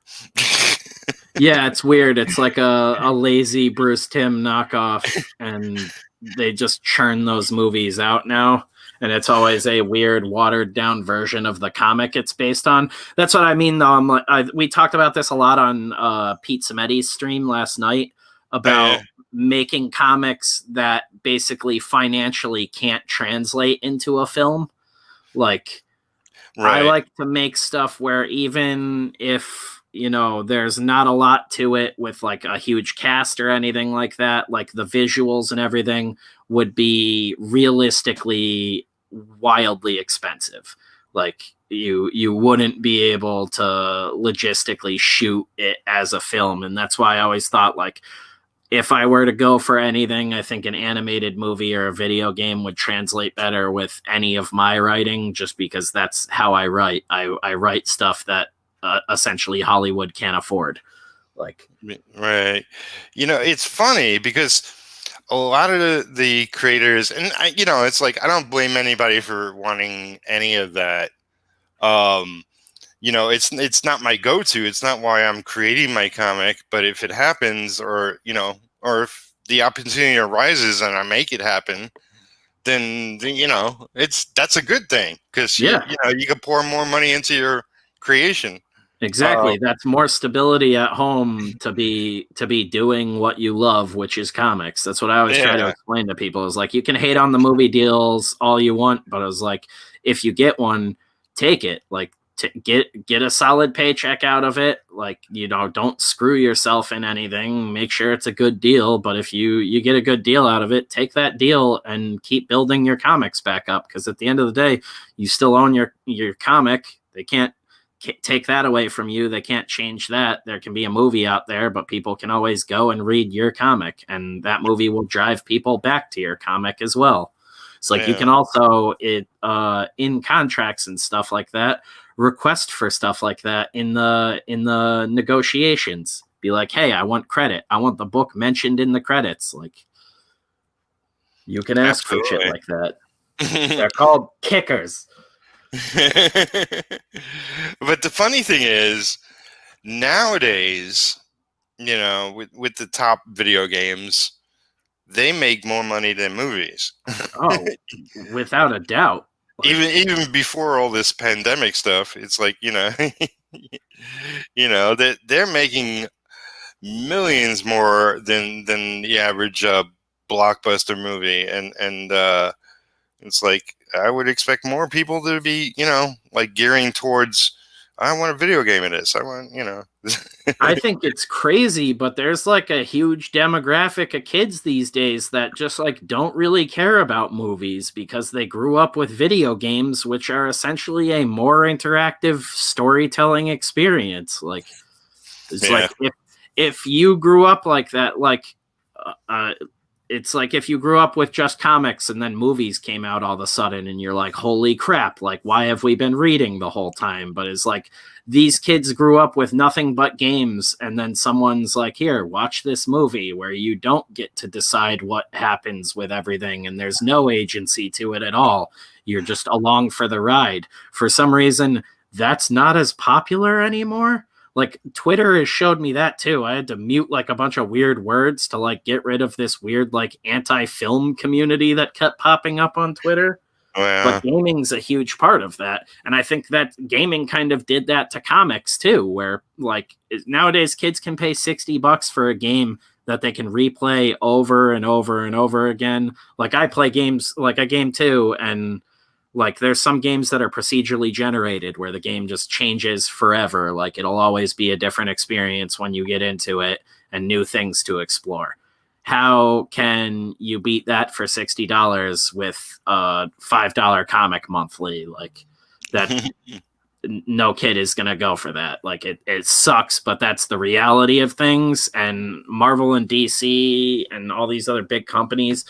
Yeah, it's weird. It's like a lazy Bruce Timm knockoff, and they just churn those movies out now. And it's always a weird, watered down version of the comic it's based on. That's what I mean, though. We talked about this a lot on Pete Sammetti's stream last night about making comics that basically financially can't translate into a film. Like, I like to make stuff where even if, there's not a lot to it with like a huge cast or anything like that, like the visuals and everything would be realistically wildly expensive. Like you wouldn't be able to logistically shoot it as a film. And that's why I always thought like if I were to go for anything, I think an animated movie or a video game would translate better with any of my writing, just because that's how I write. I write stuff that essentially Hollywood can't afford. Like, right. It's funny because a lot of the creators, and it's like I don't blame anybody for wanting any of that. It's not my go-to. It's not why I'm creating my comic. But if it happens, or if the opportunity arises and I make it happen, then that's a good thing, because you can pour more money into your creation. Exactly. That's more stability at home to be doing what you love, which is comics. That's what I always try to explain to people. Is like, you can hate on the movie deals all you want, but I was like, if you get one, take it. Like, get a solid paycheck out of it. Like, don't screw yourself in anything. Make sure it's a good deal. But if you get a good deal out of it, take that deal and keep building your comics back up. Because at the end of the day, you still own your comic. They can't take that away from you. They can't change that. There can be a movie out there, but people can always go and read your comic, and that movie will drive people back to your comic as well. It's like, you can also in contracts and stuff like that, request for stuff like that in the negotiations. Be like, hey, I want credit. I want the book mentioned in the credits. Like, you can ask for shit like that. They're called kickers. But the funny thing is, nowadays, with the top video games, they make more money than movies. Oh, without a doubt. Like, even before all this pandemic stuff, it's like, that they're making millions more than the average blockbuster movie, and it's like, I would expect more people to be, like, gearing towards, I want a video game of this. I want, I think it's crazy, but there's like a huge demographic of kids these days that just like don't really care about movies because they grew up with video games, which are essentially a more interactive storytelling experience. Like, it's like, if you grew up like that, like, it's like if you grew up with just comics and then movies came out all of a sudden and you're like, holy crap, like, why have we been reading the whole time? But it's like, these kids grew up with nothing but games, and then someone's like, here, watch this movie where you don't get to decide what happens with everything and there's no agency to it at all. You're just along for the ride. For some reason, that's not as popular anymore. Like, Twitter has showed me that too. I had to mute like a bunch of weird words to like get rid of this weird like anti-film community that kept popping up on Twitter. Oh, yeah. But gaming's a huge part of that. And I think that gaming kind of did that to comics too, where like nowadays kids can pay $60 for a game that they can replay over and over and over again. Like, I play games like a game too, and like, there's some games that are procedurally generated where the game just changes forever. Like, it'll always be a different experience when you get into it and new things to explore. How can you beat that for $60 with a $5 comic monthly? Like, that no kid is going to go for that. Like, it sucks, but that's the reality of things. And Marvel and DC and all these other big companies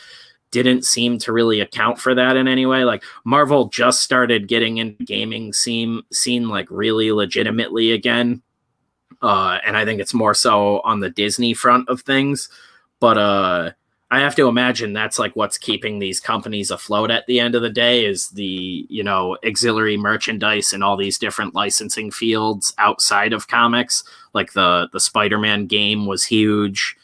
didn't seem to really account for that in any way. Like, Marvel just started getting into gaming scene like really legitimately again. And I think it's more so on the Disney front of things. But I have to imagine that's like what's keeping these companies afloat at the end of the day, is the, auxiliary merchandise and all these different licensing fields outside of comics. Like the Spider-Man game was huge.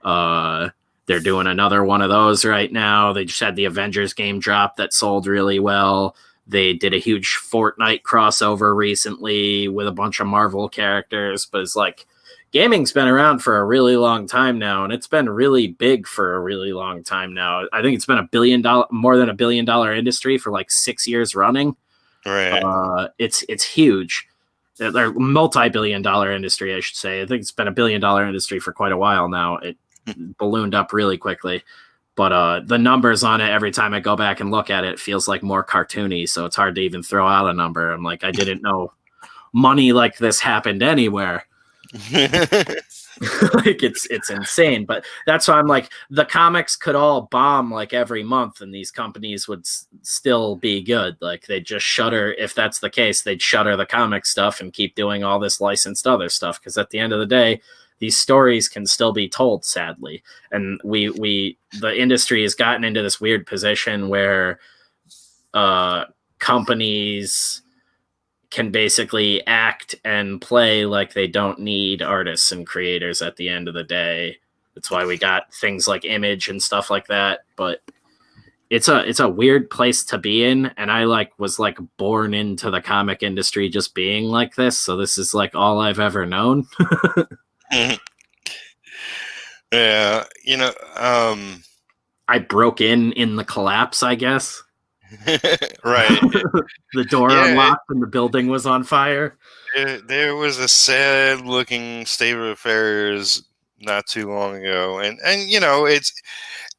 They're doing another one of those right now. They just had the Avengers game drop that sold really well. They did a huge Fortnite crossover recently with a bunch of Marvel characters. But it's like, gaming's been around for a really long time now, and it's been really big for a really long time now. I think it's been more than $1 billion industry for like 6 years running. Right. It's huge. They're multi-billion-dollar industry, I should say. I think it's been $1 billion industry for quite a while now. It ballooned up really quickly, but the numbers on it, every time I go back and look at it, it feels like more cartoony, so it's hard to even throw out a number. I'm like, I didn't know money like this happened anywhere. Like it's insane. But that's why I'm like, the comics could all bomb like every month, and these companies would still be good. Like they'd just shutter. If that's the case, they'd shutter the comic stuff and keep doing all this licensed other stuff. Because at the end of the day, these stories can still be told, sadly. And the industry has gotten into this weird position where companies can basically act and play like they don't need artists and creators at the end of the day. That's why we got things like Image and stuff like that. But it's a weird place to be in, and I was born into the comic industry just being like this, so this is like all I've ever known. Yeah, I broke in the collapse, I guess. right. The door unlocked and the building was on fire. There was a sad looking state of affairs not too long ago, and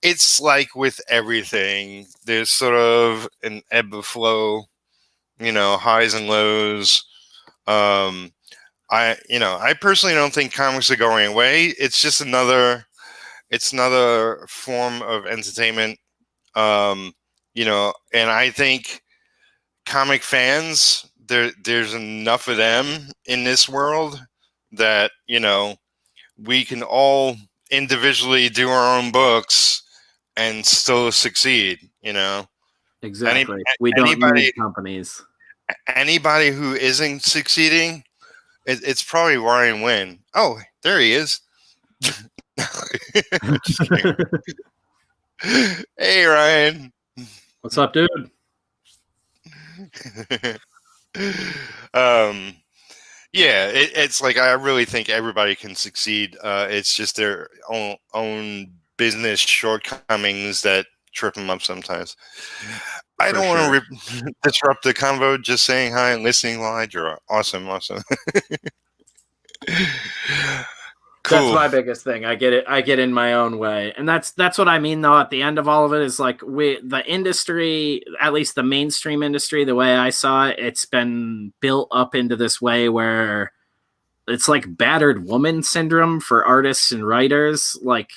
it's like with everything, there's sort of an ebb and flow, highs and lows. I personally don't think comics are going away. It's just another form of entertainment. And I think comic fans, there's enough of them in this world that, we can all individually do our own books and still succeed, Exactly. We don't need companies. Anybody who isn't succeeding, it's probably Ryan Wynn. Oh, there he is. Just kidding. Hey, Ryan. What's up, dude? Yeah, it's like I really think everybody can succeed. It's just their own business shortcomings that trip them up sometimes. I don't want to disrupt the convo. Just saying hi and listening while I draw. Awesome. Cool. That's my biggest thing. I get in my own way. And that's what I mean, though. At the end of all of it is like the industry, at least the mainstream industry, the way I saw it, it's been built up into this way where it's like battered woman syndrome for artists and writers. Like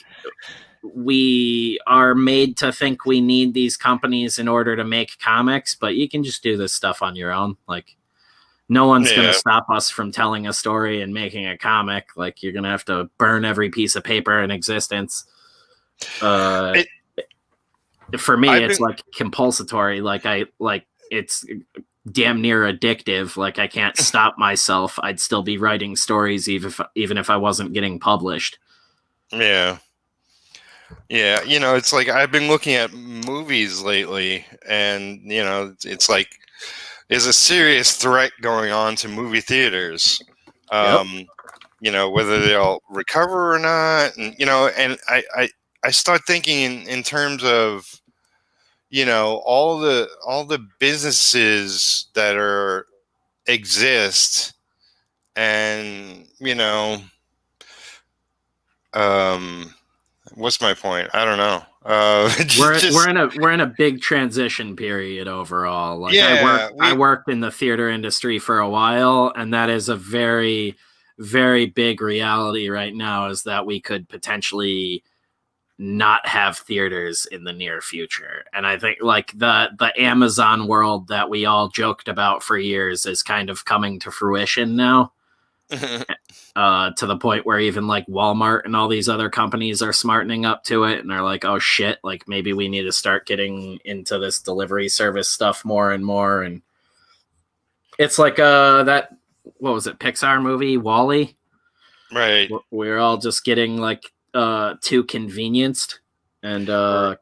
we are made to think we need these companies in order to make comics, but you can just do this stuff on your own. Like no one's going to stop us from telling a story and making a comic. Like you're going to have to burn every piece of paper in existence. For me, it's like compulsory. It's damn near addictive. Like I can't stop myself. I'd still be writing stories even if I wasn't getting published. Yeah. It's like I've been looking at movies lately, and it's like there's a serious threat going on to movie theaters. Whether they'll recover or not, and and I start thinking in terms of all the businesses that exist, and what's my point? I don't know. We're in a big transition period overall. Like I worked in the theater industry for a while, and that is a very, very big reality right now, is that we could potentially not have theaters in the near future. And I think like the Amazon world that we all joked about for years is kind of coming to fruition now. To the point where even like Walmart and all these other companies are smartening up to it, and they're like, oh shit, like maybe we need to start getting into this delivery service stuff more and more. And it's like that, what was it, Pixar movie WALL-E? Right. We're all just getting like too convenienced and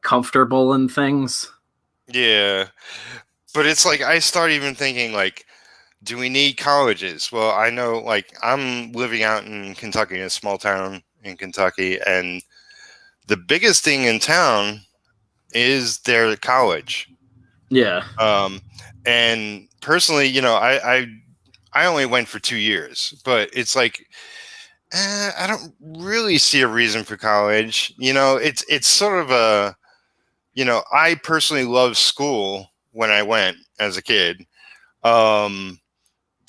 comfortable in things. Yeah, but it's like I start even thinking like, do we need colleges? Well, I know, like, I'm living out in Kentucky, in a small town in Kentucky, and the biggest thing in town is their college. Yeah. And personally, I only went for 2 years, but it's like, I don't really see a reason for college. It's sort of a, I personally loved school when I went as a kid.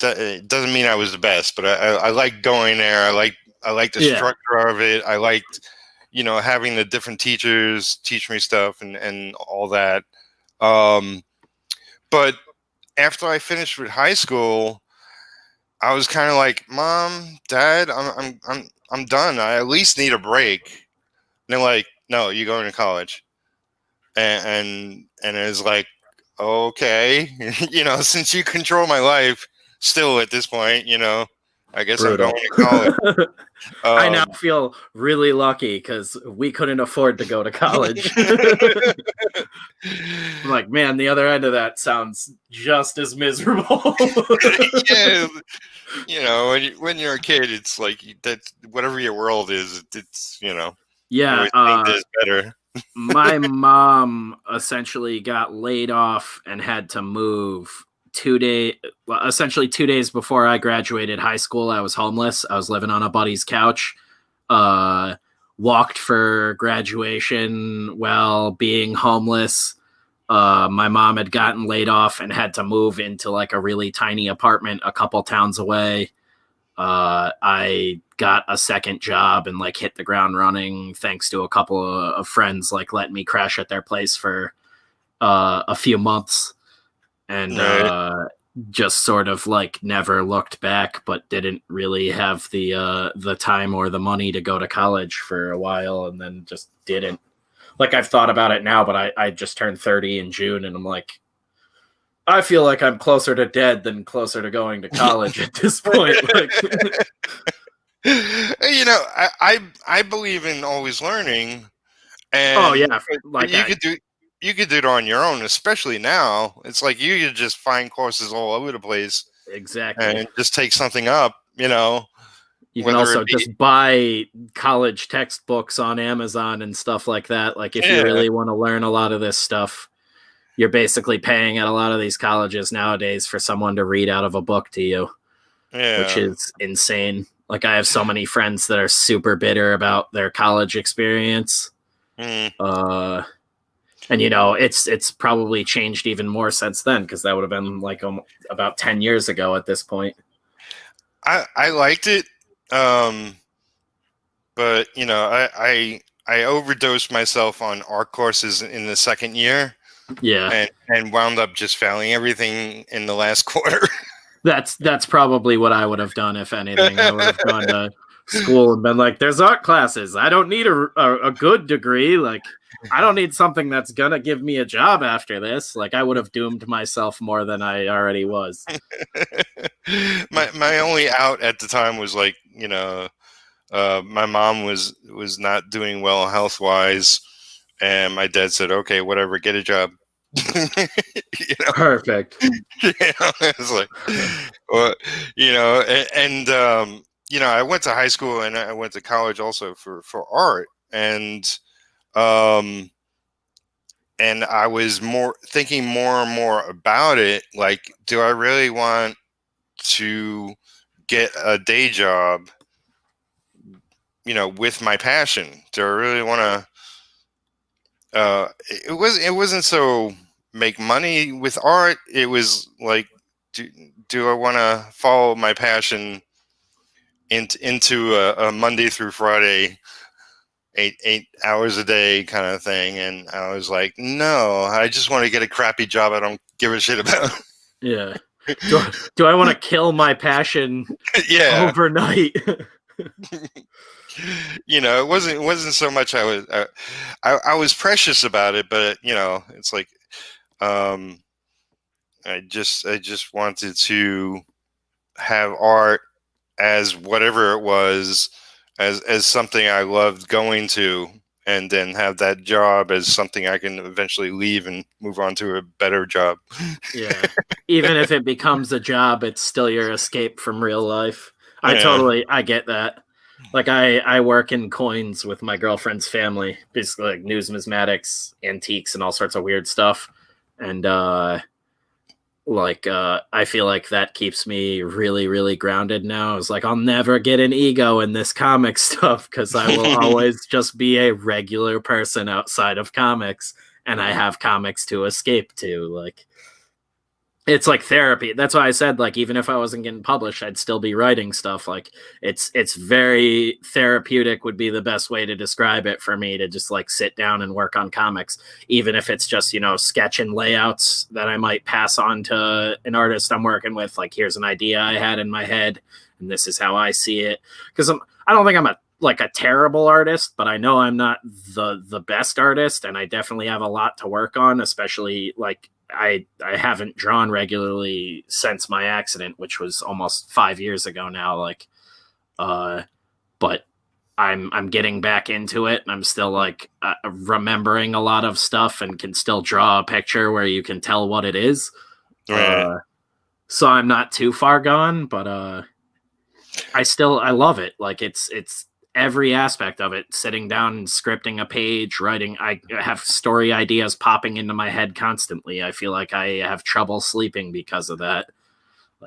It doesn't mean I was the best, but I like going there. I like I liked the structure of it. I liked, having the different teachers teach me stuff and all that. But after I finished with high school, I was kind of like, Mom, Dad, I'm done. I at least need a break. And they're like, no, you're going to college. And it was like, okay, since you control my life still at this point, I guess Brutal. I'm going to college. I now feel really lucky because we couldn't afford to go to college. I'm like, man, the other end of that sounds just as miserable. Yeah, when you're a kid, it's like that's whatever your world is. It's yeah, it's better. My mom essentially got laid off and had to move essentially 2 days before I graduated high school. I was homeless. I was living on a buddy's couch. Walked for graduation while being homeless. My mom had gotten laid off and had to move into like a really tiny apartment a couple towns away. I got a second job and like hit the ground running thanks to a couple of friends like letting me crash at their place for a few months, and just sort of like never looked back, but didn't really have the time or the money to go to college for a while, and then just didn't. Like, I've thought about it now, but I just turned 30 in June, and I'm like, I feel like I'm closer to dead than closer to going to college at this point. Like, I believe in always learning. And like you could do it on your own, especially now. It's like you could just find courses all over the place, exactly, and just take something up. You can also just buy college textbooks on Amazon and stuff like that. Like, if you really want to learn a lot of this stuff, you're basically paying at a lot of these colleges nowadays for someone to read out of a book to you, which is insane. Like, I have so many friends that are super bitter about their college experience. And it's probably changed even more since then, because that would have been like about 10 years ago at this point. I liked it, but I overdosed myself on art courses in the second year. Yeah, and wound up just failing everything in the last quarter. That's probably what I would have done, if anything. I would have gone to school and been like, "There's art classes. I don't need a good degree. Like, I don't need something that's gonna give me a job after this." Like, I would have doomed myself more than I already was. My only out at the time was like, my mom was not doing well health wise. And my dad said, "Okay, whatever, get a job." Perfect. It's like, I went to high school and I went to college also for art, and I was thinking more and more about it. Like, do I really want to get a day job, with my passion? Do I really want to? It wasn't so make money with art. It was like, do I want to follow my passion into a Monday through Friday, 8 hours a day kind of thing? And I was like, no, I just want to get a crappy job I don't give a shit about. Yeah. Do I want to kill my passion overnight? It wasn't so much I was precious about it, but it's like, I just wanted to have art as whatever it was, as something I loved going to, and then have that job as something I can eventually leave and move on to a better job. Yeah. Even if it becomes a job, it's still your escape from real life. I get that. Like, I work in coins with my girlfriend's family, basically like numismatics, antiques, and all sorts of weird stuff. And I feel like that keeps me really, really grounded now. It's like, I'll never get an ego in this comic stuff because I will always just be a regular person outside of comics, and I have comics to escape to. Like, it's like therapy. That's why I said, like, even if I wasn't getting published, I'd still be writing stuff. Like, it's very therapeutic would be the best way to describe it for me, to just like sit down and work on comics, even if it's just, sketching layouts that I might pass on to an artist I'm working with. Like, here's an idea I had in my head, and this is how I see it. Because I don't think I'm a terrible artist, but I know I'm not the best artist, and I definitely have a lot to work on, especially like I haven't drawn regularly since my accident, which was almost 5 years ago now. Like, but I'm getting back into it, and I'm still like remembering a lot of stuff, and can still draw a picture where you can tell what it is. Right. So I'm not too far gone, but I love it. Like, it's every aspect of it, sitting down and scripting a page, writing. I have story ideas popping into my head constantly. I feel like I have trouble sleeping because of that.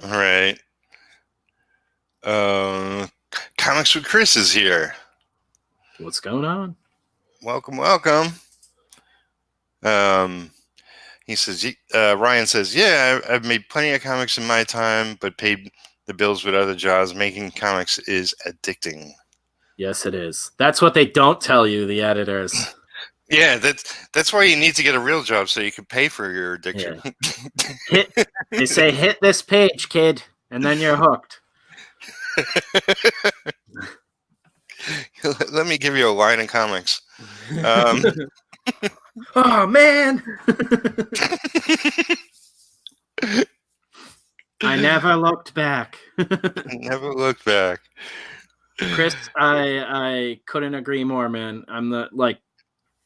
All right. Comics with Chris is here. What's going on? Welcome. He says, Ryan says, yeah, I've made plenty of comics in my time, but paid the bills with other jobs. Making comics is addicting. Yes, it is. That's what they don't tell you, the editors. Yeah, that's why you need to get a real job, so you can pay for your addiction. Yeah. They say, hit this page, kid, and then you're hooked. Let me give you a line in comics. Oh, man. I never looked back. Never looked back. Chris, I couldn't agree more, man. I'm the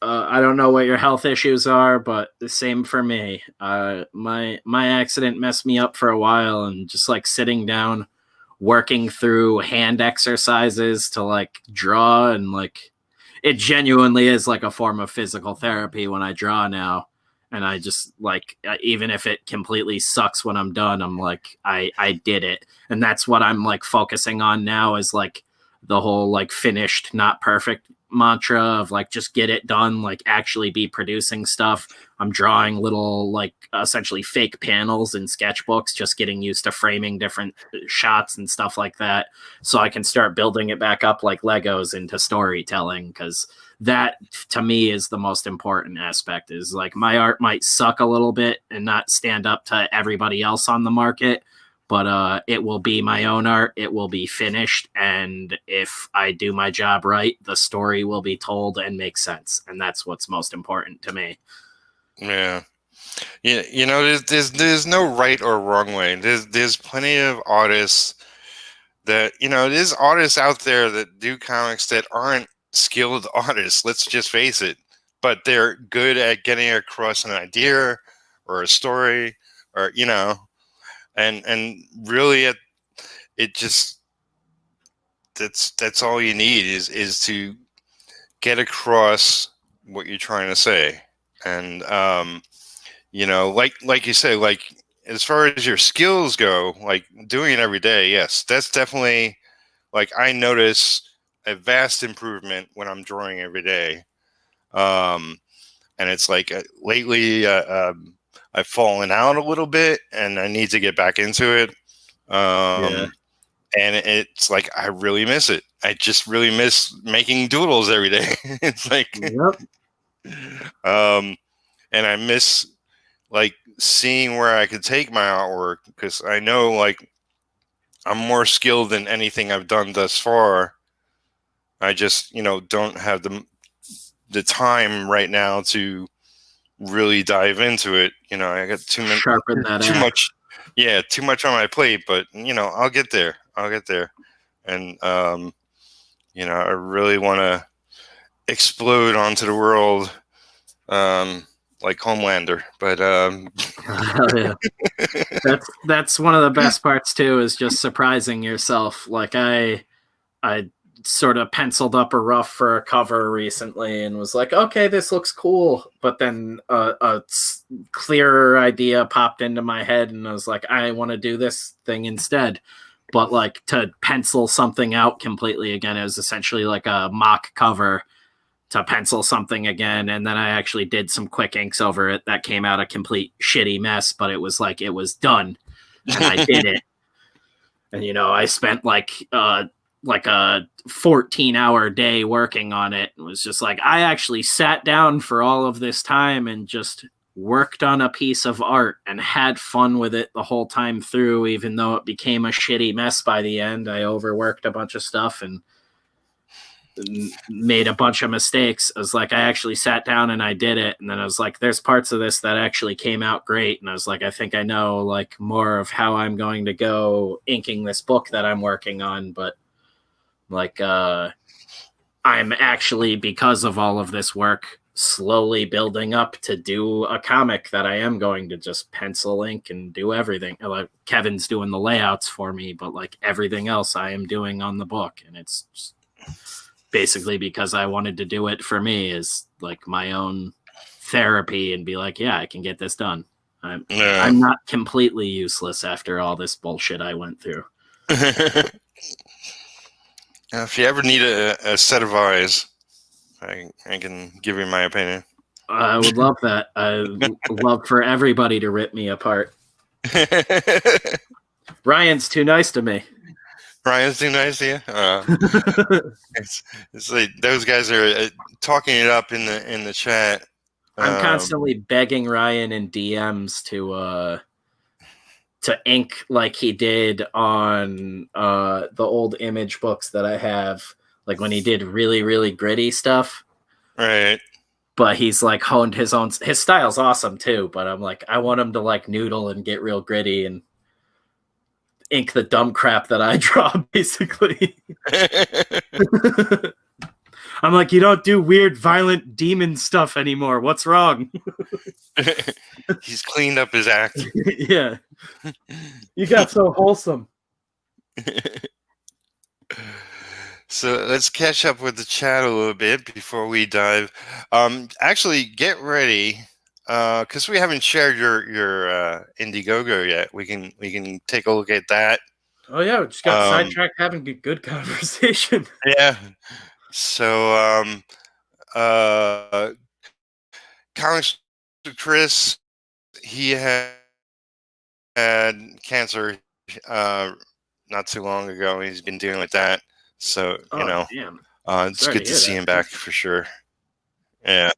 I don't know what your health issues are, but the same for me. My accident messed me up for a while, and just like sitting down, working through hand exercises to like draw, and like it genuinely is like a form of physical therapy when I draw now. And I just like, even if it completely sucks when I'm done, I'm like, I did it. And that's what I'm like focusing on now, is like the whole like finished, not perfect mantra of like, just get it done, like actually be producing stuff. I'm drawing little like essentially fake panels in sketchbooks, just getting used to framing different shots and stuff like that, so I can start building it back up like Legos into storytelling. Because that to me is the most important aspect, is like my art might suck a little bit and not stand up to everybody else on the market, but it will be my own art. It will be finished, and if I do my job right, the story will be told and make sense, and that's what's most important to me. Yeah, there's no right or wrong way. There's plenty of artists that there's artists out there that do comics that aren't skilled artists. Let's just face it, but they're good at getting across an idea or a story, or and really it just that's all you need is to get across what you're trying to say. And like you say, like as far as your skills go, like doing it every day, yes, that's definitely, like, I notice a vast improvement when I'm drawing every day. And it's like lately I've fallen out a little bit, and I need to get back into it. Yeah. And it's like I really miss it. I just really miss making doodles every day. It's like, Yep. And I miss like seeing where I could take my artwork, because I know like I'm more skilled than anything I've done thus far. I just don't have the time right now to really dive into it. I got too much on my plate, but I'll get there. And I really want to explode onto the world, like Homelander. But yeah. That's one of the best parts too, is just surprising yourself. Like I sort of penciled up a rough for a cover recently and was like, okay, this looks cool. But then a clearer idea popped into my head, and I was like, I want to do this thing instead. But like to pencil something out completely again, it was essentially like a mock cover to pencil something again, and then I actually did some quick inks over it that came out a complete shitty mess, but it was like it was done, and I did it. And I spent like a 14-hour day working on it. It was just like I actually sat down for all of this time and just worked on a piece of art and had fun with it the whole time through, even though it became a shitty mess by the end. I overworked a bunch of stuff and made a bunch of mistakes. I was like, I actually sat down and I did it. And then I was like, there's parts of this that actually came out great. And I was like, I think I know like more of how I'm going to go inking this book that I'm working on. But like, I'm actually, because of all of this work, slowly building up to do a comic that I am going to just pencil ink and do everything. Like Kevin's doing the layouts for me, but like everything else I am doing on the book. And it's just basically because I wanted to do it for me as like my own therapy and be like, yeah, I can get this done. I'm not completely useless after all this bullshit I went through. If you ever need a set of eyes, I can give you my opinion. I would love that. I love for everybody to rip me apart. Ryan's too nice to me. Ryan's too nice to you? It's like those guys are talking it up in the chat. I'm constantly begging Ryan in DMs to ink like he did on the old Image books that I have, like when he did really, really gritty stuff. Right. But he's like honed his style's awesome too, but I'm like, I want him to like noodle and get real gritty and ink the dumb crap that I draw, basically. I'm like, you don't do weird, violent demon stuff anymore. What's wrong? He's cleaned up his act. Yeah. You got so wholesome. So let's catch up with the chat a little bit before we dive. Actually, get ready. Because we haven't shared your Indiegogo yet. We can take a look at that. Oh yeah, we just got sidetracked having a good conversation. Yeah. So Comics Chris, he had cancer not too long ago. He's been dealing with that. So damn. It's good to see him back for sure. Yeah.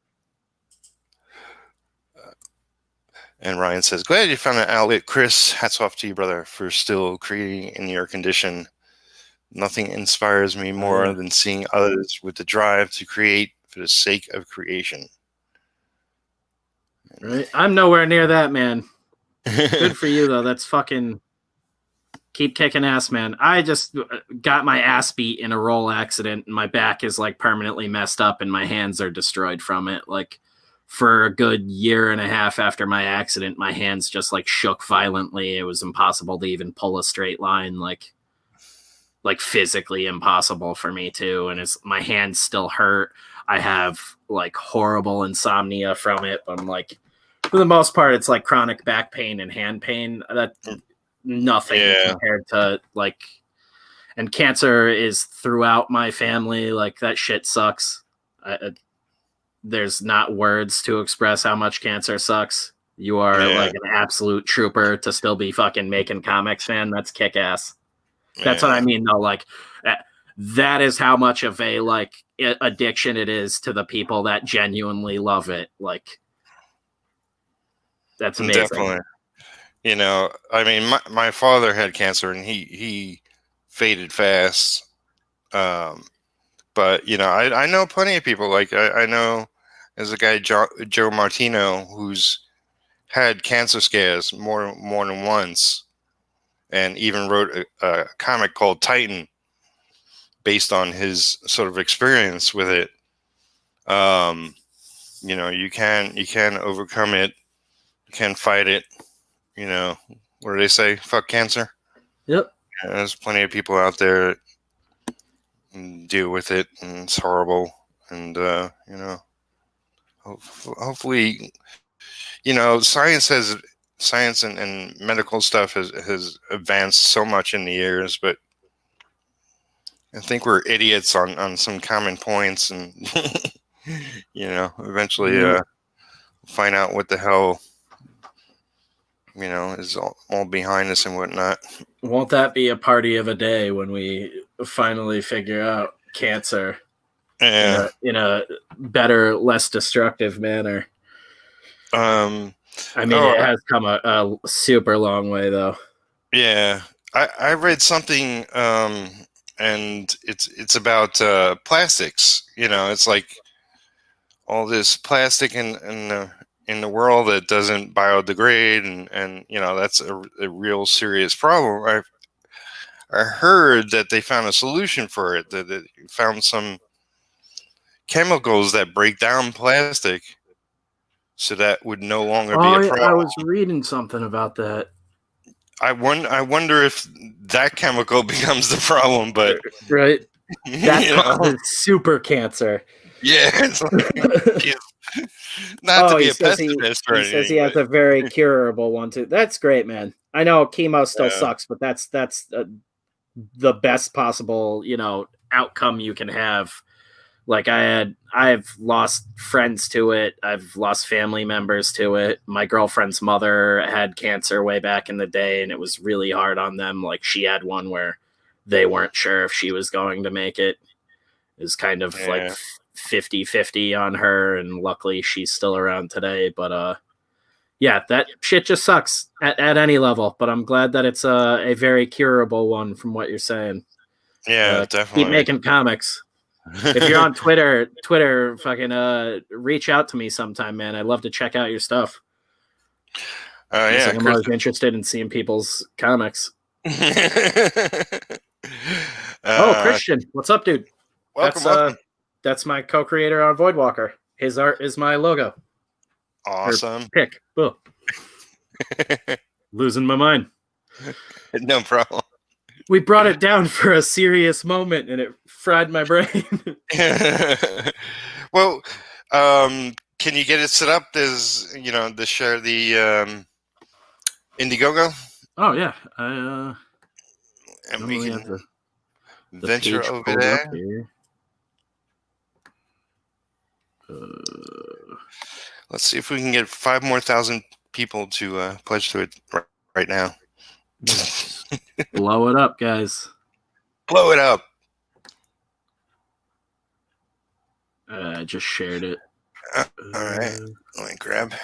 And Ryan says, glad you found an outlet, Chris. Hats off to you, brother, for still creating in your condition. Nothing inspires me more than seeing others with the drive to create for the sake of creation. Right. I'm nowhere near that, man. Good for you, though. That's fucking... Keep kicking ass, man. I just got my ass beat in a roll accident, and my back is, like, permanently messed up, and my hands are destroyed from it. Like... For a good year and a half after my accident, my hands just like shook violently. It was impossible to even pull a straight line, like physically impossible for me too. And my hands still hurt. I have like horrible insomnia from it. But I'm like, for the most part, it's like chronic back pain and hand pain. That's nothing compared to like, and cancer is throughout my family. Like that shit sucks. There's not words to express how much cancer sucks. You are like an absolute trooper to still be fucking making comics, man. That's kick ass. That's what I mean, though. Like, that is how much of a like addiction it is to the people that genuinely love it. Like, that's amazing. Definitely. I mean, my father had cancer and he faded fast. But I know plenty of people. Like I know there's a guy Joe Martino who's had cancer scares more than once, and even wrote a comic called Titan based on his sort of experience with it. You can overcome it, you can fight it. What do they say? Fuck cancer. Yep. There's plenty of people out there deal with it, and it's horrible. And hopefully, science and medical stuff has advanced so much in the years, but I think we're idiots on some common points, and eventually find out what the hell, is all behind us and whatnot. Won't that be a party of a day when we finally figure out cancer Yeah. in a better, less destructive manner? I mean, it has come a super long way, though. Yeah, I read something, and it's about plastics. It's like all this plastic in the world that doesn't biodegrade, and that's a real serious problem. I heard that they found a solution for it. That they found some chemicals that break down plastic, so that would no longer be a problem. I was reading something about that. I wonder if that chemical becomes the problem, but right, that causes super cancer. Yeah, it's like, not to be a pessimist or anything. He says he has a very curable one too. That's great, man. I know chemo still sucks, but that's the best possible outcome you can have. Like I've lost friends to it. I've lost family members to it. My girlfriend's mother had cancer way back in the day, and it was really hard on them. Like she had one where they weren't sure if she was going to make it. It was kind of like 50-50 on her, and luckily she's still around today. But yeah, that shit just sucks at any level. But I'm glad that it's a very curable one from what you're saying. Yeah, definitely. Keep making comics. If you're on Twitter, fucking reach out to me sometime, man. I'd love to check out your stuff. Yeah, I'm always interested in seeing people's comics. Christian, what's up, dude? Welcome. That's my co-creator on Voidwalker. His art is my logo. Awesome. Pick. Boom. Losing my mind. No problem. We brought it down for a serious moment, and it fried my brain. Well, can you get it set up as to share the Indiegogo? Oh yeah, and we can venture over there. Let's see if we can get 5,000 more people to pledge to it right now. Blow it up, guys. Blow it up. I just shared it. All right. Let me grab.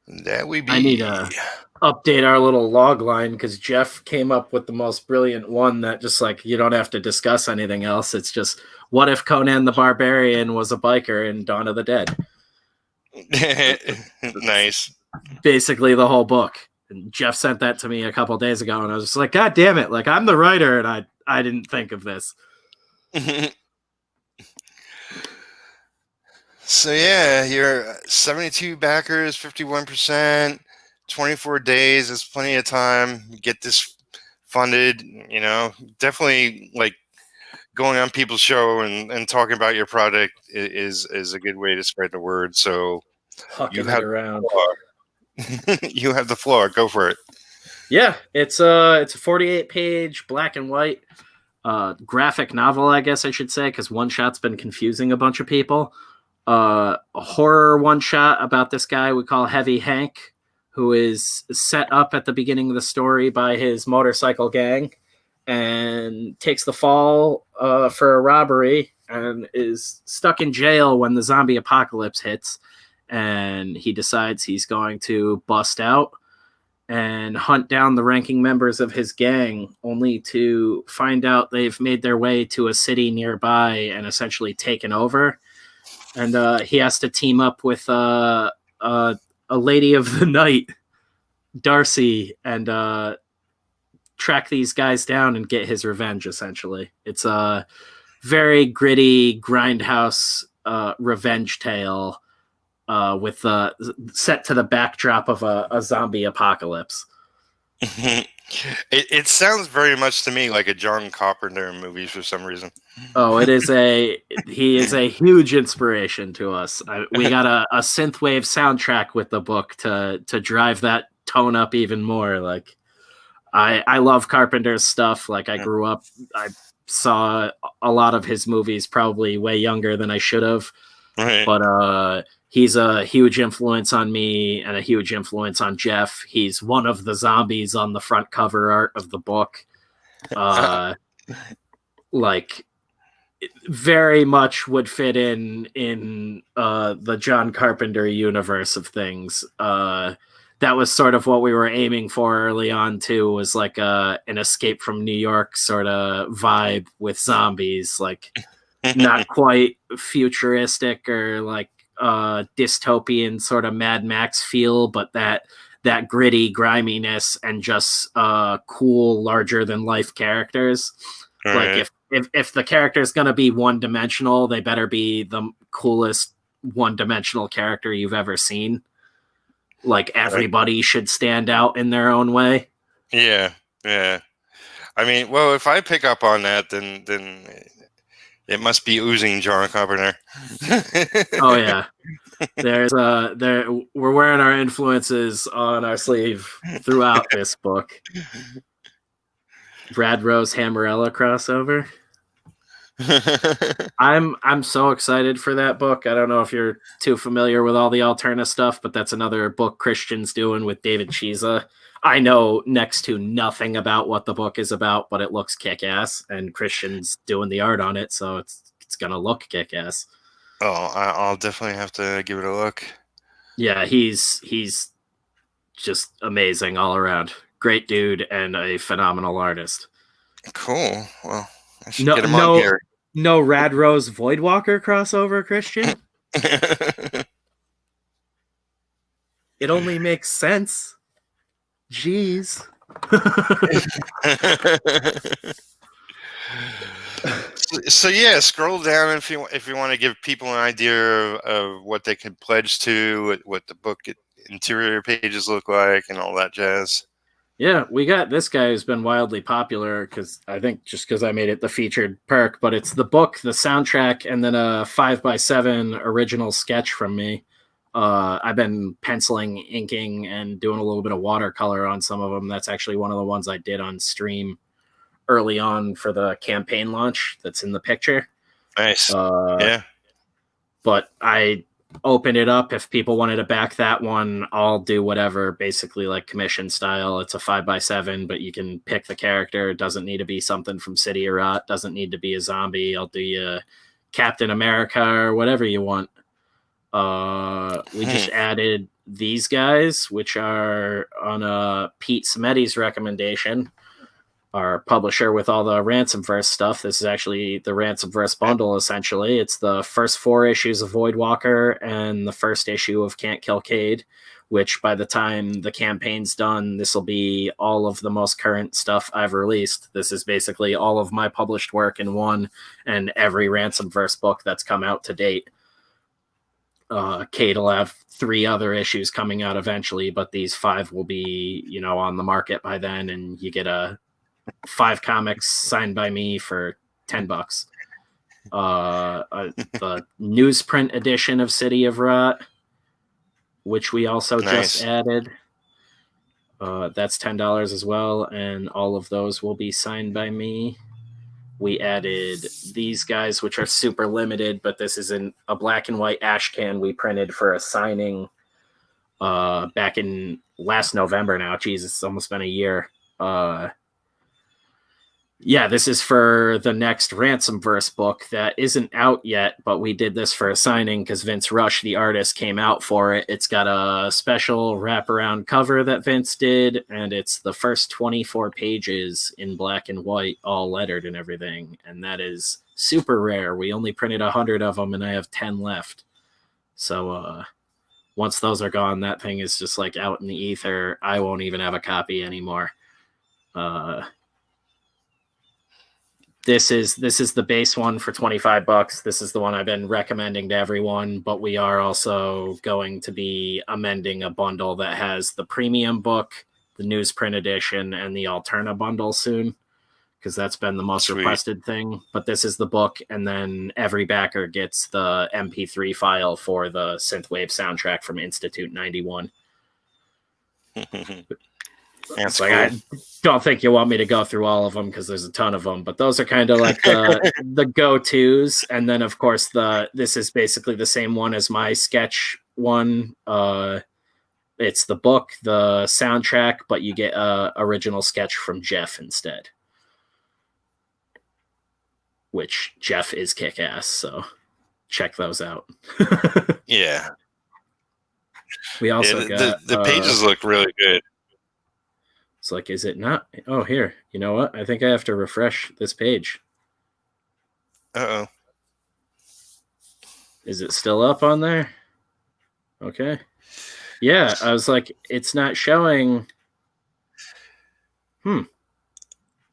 That we be. I need to update our little log line because Jeff came up with the most brilliant one that just like you don't have to discuss anything else. It's just what if Conan the Barbarian was a biker in Dawn of the Dead? Nice. Basically the whole book. And Jeff sent that to me a couple days ago, and I was just like, God damn it! Like I'm the writer, and I didn't think of this. So yeah, you're 72 backers, 51%, 24 days. That's plenty of time. Get this funded. Definitely like going on people's show and talking about your product is a good way to spread the word. So you have around. You have the floor. Go for it. Yeah, it's a 48-page black and white graphic novel, I guess I should say, because one shot's been confusing a bunch of people. A horror one shot about this guy we call Heavy Hank, who is set up at the beginning of the story by his motorcycle gang and takes the fall for a robbery and is stuck in jail when the zombie apocalypse hits. And he decides he's going to bust out and hunt down the ranking members of his gang, only to find out they've made their way to a city nearby and essentially taken over. And he has to team up with a lady of the night, Darcy, and track these guys down and get his revenge, essentially. It's a very gritty grindhouse revenge tale with set to the backdrop of a zombie apocalypse. It sounds very much to me like a John Carpenter movie for some reason. Oh, he is a huge inspiration to us. We got a synthwave soundtrack with the book to drive that tone up even more. Like I love Carpenter's stuff. Like I grew up, I saw a lot of his movies probably way younger than I should have. Right. But he's a huge influence on me and a huge influence on Jeff. He's one of the zombies on the front cover art of the book. Like, very much would fit in the John Carpenter universe of things. That was sort of what we were aiming for early on too, was like an Escape from New York sort of vibe with zombies, like not quite futuristic or like dystopian sort of Mad Max feel, but that gritty griminess and just cool, larger than life characters. Right. Like if the character is going to be one dimensional, they better be the coolest one dimensional character you've ever seen. Like, everybody should stand out in their own way. Yeah. I mean, well, if I pick up on that, then it must be oozing John Carpenter. Oh yeah. We're wearing our influences on our sleeve throughout this book. Brad Rose Hammerella crossover. I'm so excited for that book. I don't know if you're too familiar with all the Alterna stuff, but that's another book Christian's doing with David Chiesa. I know next to nothing about what the book is about, but it looks kick-ass, and Christian's doing the art on it, so it's gonna look kick-ass. Oh, I'll definitely have to give it a look. Yeah, he's just amazing all around. Great dude and a phenomenal artist. Cool. Well, I should get him on here. No Rad Rose Voidwalker crossover, Christian? It only makes sense. Jeez. So yeah, scroll down if you want to give people an idea of what they can pledge to, what the book interior pages look like, and all that jazz. Yeah, we got this guy who's been wildly popular because I think just because I made it the featured perk, but it's the book, the soundtrack, and then a 5x7 original sketch from me. I've been penciling, inking, and doing a little bit of watercolor on some of them. That's actually one of the ones I did on stream early on for the campaign launch that's in the picture. Nice. Yeah. But I open it up. If people wanted to back that one, I'll do whatever, basically like commission style. It's a 5x7, but you can pick the character. It doesn't need to be something from City of Rot. Doesn't need to be a zombie. I'll do you Captain America or whatever you want. We just added these guys, which are on Pete Smeddy's recommendation, our publisher with all the Ransomverse stuff. This is actually the Ransomverse bundle, essentially. It's the first 4 issues of Voidwalker and the first issue of Can't Kill Cade, which by the time the campaign's done, this will be all of the most current stuff I've released. This is basically all of my published work in one, and every Ransomverse book that's come out to date. Cade will have 3 other issues coming out eventually, but these 5 will be, on the market by then, and you get a 5 comics signed by me for $10. The newsprint edition of City of Rot, which we also just added, that's $10 as well, and all of those will be signed by me. We added these guys, which are super limited, but this is in a black and white ash can we printed for a signing back in last November now. Jeez, it's almost been a year. Yeah, this is for the next Ransomverse book that isn't out yet, but we did this for a signing because Vince Rush, the artist, came out for it. It's got a special wraparound cover that Vince did, and it's the first 24 pages in black and white, all lettered and everything, and that is super rare. We only printed 100 of them, and I have 10 left. So once those are gone, that thing is just like out in the ether. I won't even have a copy anymore. This is the base one for $25. This is the one I've been recommending to everyone, but we are also going to be amending a bundle that has the premium book, the newsprint edition, and the Alterna bundle soon, because that's been the most requested thing. But this is the book, and then every backer gets the MP3 file for the Synthwave soundtrack from Institute 91. That's like cool. I don't think you want me to go through all of them because there's a ton of them, but those are kind of like the go-tos. And then of course this is basically the same one as my sketch one. It's the book, the soundtrack, but you get a original sketch from Jeff instead, which Jeff is kick-ass, so check those out. Yeah. We also got the pages look really good. It's like, is it not? Oh, here. You know what? I think I have to refresh this page. Uh-oh. Is it still up on there? Okay. Yeah, I was like, it's not showing.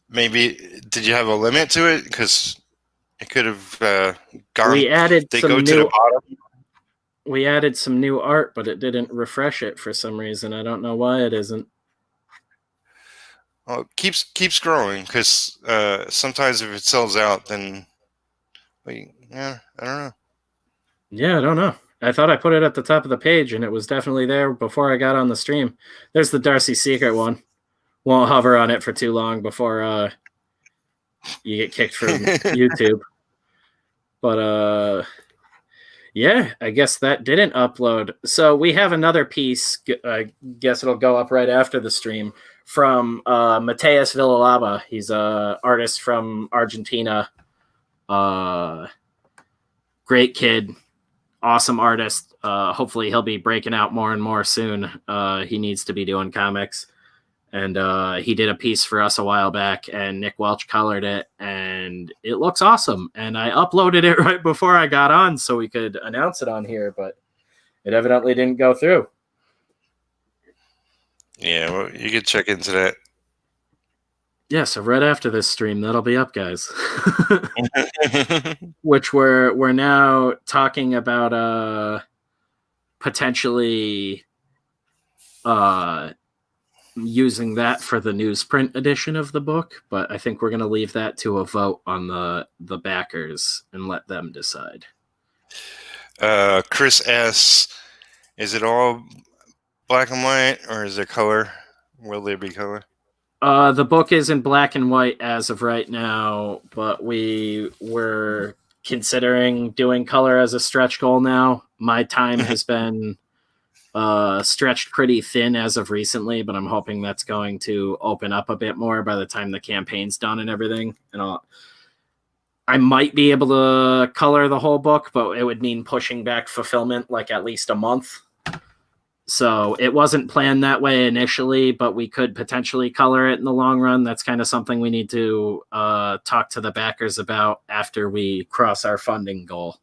Maybe, did you have a limit to it? Because it could have gone. We added they some go new. to the bottom. We added some new art, but it didn't refresh it for some reason. I don't know why it isn't. Well, keep scrolling, because sometimes if it sells out, then yeah, I don't know. Yeah, I don't know. I thought I put it at the top of the page, and it was definitely there before I got on the stream. There's the Darcy Secret one. Won't hover on it for too long before you get kicked from YouTube. But yeah, I guess that didn't upload. So we have another piece. I guess it'll go up right after the stream from Mateus Villalaba. He's a artist from Argentina. Great kid, awesome artist. Hopefully he'll be breaking out more and more soon. He needs to be doing comics. And he did a piece for us a while back, and Nick Welch colored it, and it looks awesome. And I uploaded it right before I got on so we could announce it on here, but it evidently didn't go through. Yeah, well, you could check into that. Yeah, so right after this stream, that'll be up, guys. Which we're now talking about potentially using that for the newsprint edition of the book, but I think we're going to leave that to a vote on the backers and let them decide. Chris asks, is it all black and white, or is there color? Will there be color? The book is in black and white as of right now, but we were considering doing color as a stretch goal now. My time has been stretched pretty thin as of recently, but I'm hoping that's going to open up a bit more by the time the campaign's done and everything. And I might be able to color the whole book, but it would mean pushing back fulfillment like at least a month. So it wasn't planned that way initially, but we could potentially color it in the long run. That's kind of something we need to talk to the backers about after we cross our funding goal.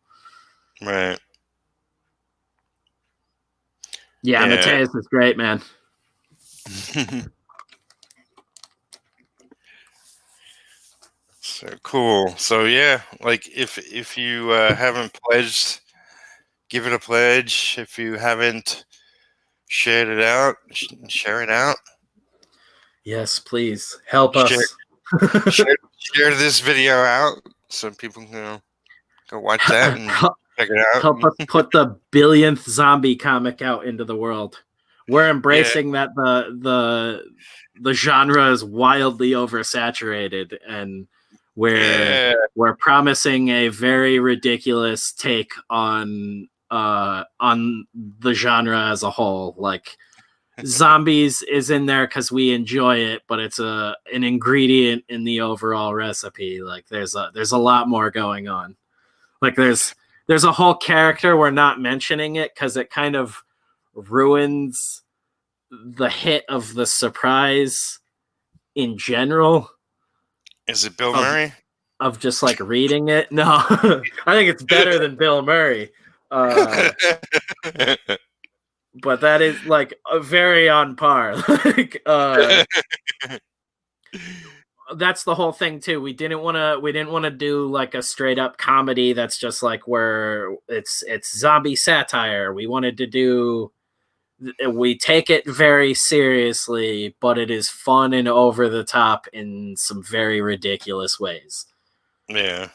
Right. Yeah, Mateus is great, man. So cool. So yeah, like if you haven't pledged, give it a pledge. If you haven't shared it out, share it out. Yes, please help us. Share this video out so people can go watch that and check it out. Help us put the billionth zombie comic out into the world. We're embracing that the genre is wildly oversaturated, and we're promising a very ridiculous take on the genre as a whole. Like, zombies is in there because we enjoy it, but it's an ingredient in the overall recipe. Like, there's a lot more going on. Like, there's a whole character we're not mentioning it because it kind of ruins the hit of the surprise in general. Is it Bill Murray? Of just like reading it? No, I think it's better than Bill Murray. But that is like very on par. Like, that's the whole thing too. We didn't want to do like a straight up comedy that's just like where it's zombie satire. We wanted to do. We take it very seriously, but it is fun and over the top in some very ridiculous ways. Yeah.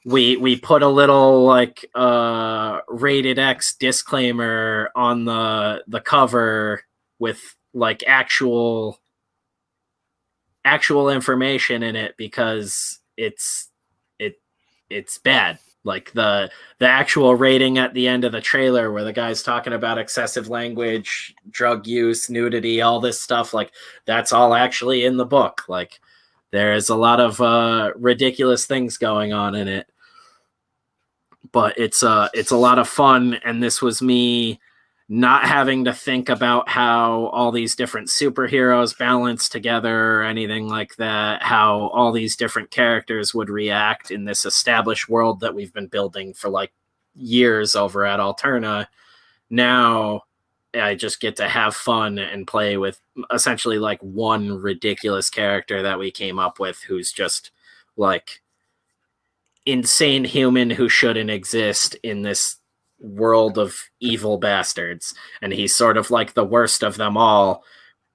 We put a little like rated X disclaimer on the cover with like actual information in it, because it's bad. Like the actual rating at the end of the trailer, where the guy's talking about excessive language, drug use, nudity, all this stuff, like that's all actually in the book. Like there's a lot of ridiculous things going on in it, but it's a lot of fun. And this was me not having to think about how all these different superheroes balance together or anything like that, how all these different characters would react in this established world that we've been building for like years over at Alterna. Now I just get to have fun and play with essentially like one ridiculous character that we came up with, who's just like insane human who shouldn't exist in this world of evil bastards, and he's sort of like the worst of them all.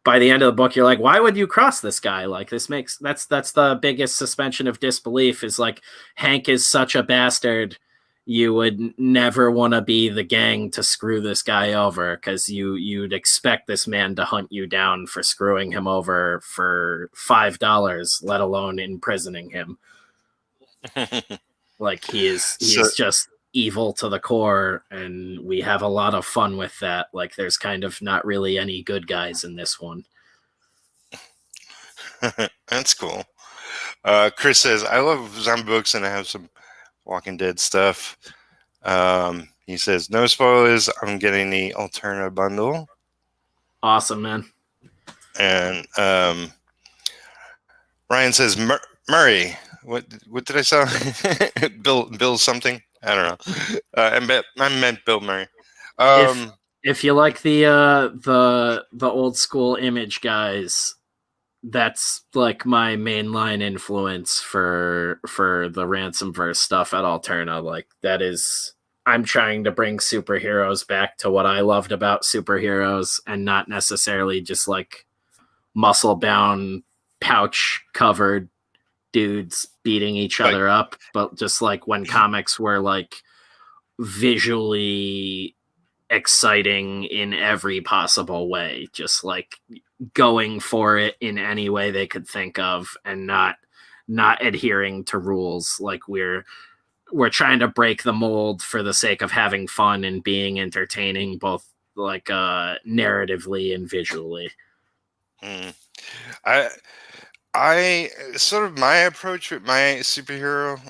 By the end of the book, you're like, why would you cross this guy? Like this makes that's the biggest suspension of disbelief, is like Hank is such a bastard, you would never want to be the gang to screw this guy over, because you'd expect this man to hunt you down for screwing him over for $5, let alone imprisoning him. Like he is just evil to the core, and we have a lot of fun with that. Like there's kind of not really any good guys in this one. That's cool. Chris says, I love zombie books and I have some Walking Dead stuff. He says, no spoilers, I'm getting the Alterna bundle. Awesome, man. And Ryan says, Murray, what did I say? Bill something? I don't know. I meant Bill Murray. If you like the old school Image guys, that's like my mainline influence for the Ransomverse stuff at Alterna. Like that is, I'm trying to bring superheroes back to what I loved about superheroes, and not necessarily just like muscle bound, pouch covered dudes beating each other up, but just like when comics were like visually exciting in every possible way, just like going for it in any way they could think of, and not adhering to rules. Like we're trying to break the mold for the sake of having fun and being entertaining, both like narratively and visually. I sort of, my approach with my superhero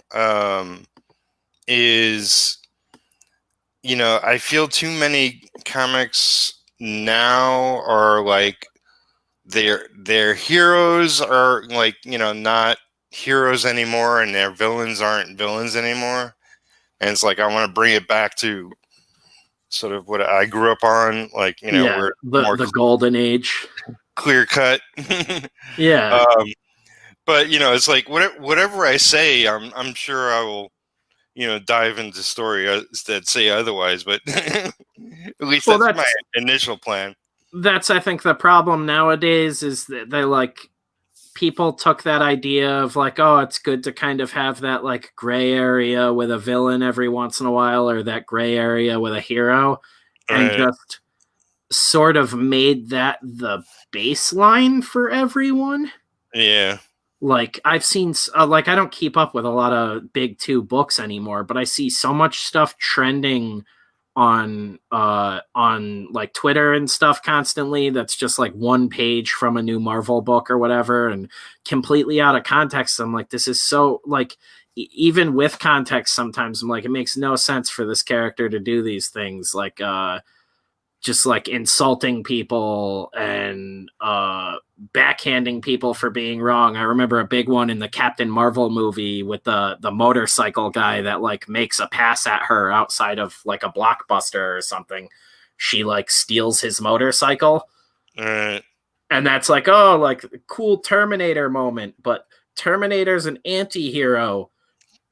is, you know, I feel too many comics now are like their heroes are like, you know, not heroes anymore, and their villains aren't villains anymore. And it's like I want to bring it back to sort of what I grew up on, like, you know, yeah, we're the golden age, clear cut. Yeah. But you know, it's like whatever I say, I'm sure I will, you know, dive into story that say otherwise. But at least that's my initial plan. That's, I think, the problem nowadays, is that they like, people took that idea of like, oh, it's good to kind of have that like gray area with a villain every once in a while, or that gray area with a hero, and just sort of made that the baseline for everyone. Yeah. Like I've seen, like I don't keep up with a lot of big two books anymore, but I see so much stuff trending on like Twitter and stuff constantly that's just like one page from a new Marvel book or whatever, and completely out of context. I'm like, this is so like, even with context, sometimes I'm like, it makes no sense for this character to do these things, like just like insulting people and backhanding people for being wrong. I remember a big one in the Captain Marvel movie with the motorcycle guy that like makes a pass at her outside of like a Blockbuster or something. She like steals his motorcycle. And that's like, oh, like cool Terminator moment. But Terminator's an anti-hero.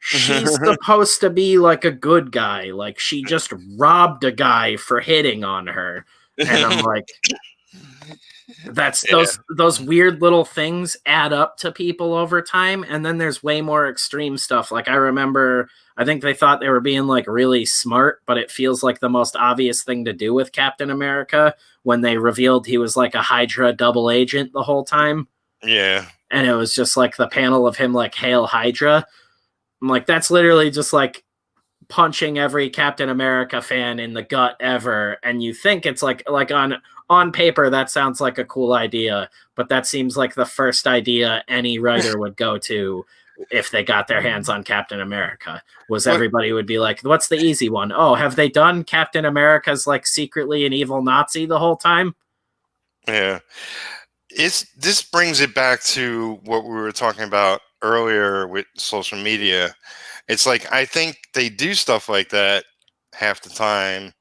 She's supposed to be like a good guy. Like she just robbed a guy for hitting on her. And I'm like, that's those weird little things add up to people over time. And then there's way more extreme stuff. Like I remember I think they thought they were being like really smart, but it feels like the most obvious thing to do with Captain America when they revealed he was like a Hydra double agent the whole time. Yeah. And it was just like the panel of him like Hail Hydra. I'm like, that's literally just like punching every Captain America fan in the gut ever. And you think it's like on paper that sounds like a cool idea, but that seems like the first idea any writer would go to if they got their hands on Captain America. Was everybody would be like, what's the easy one? Oh, have they done Captain America's like secretly an evil Nazi the whole time? Yeah. This brings it back to what we were talking about earlier with social media. It's like, I think they do stuff like that half the time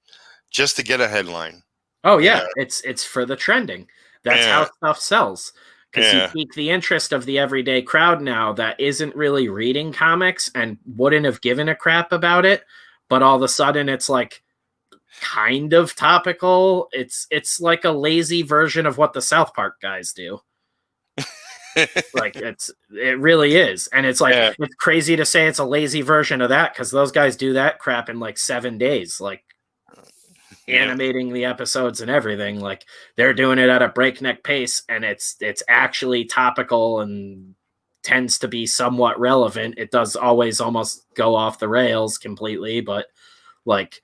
just to get a headline. Oh yeah, it's for the trending. That's how stuff sells. Because you pique the interest of the everyday crowd now that isn't really reading comics and wouldn't have given a crap about it, but all of a sudden it's like kind of topical. It's like a lazy version of what the South Park guys do. Like it really is. And it's like it's crazy to say it's a lazy version of that because those guys do that crap in like 7 days, like animating the episodes and everything. Like they're doing it at a breakneck pace, and it's actually topical and tends to be somewhat relevant. It does always almost go off the rails completely, but like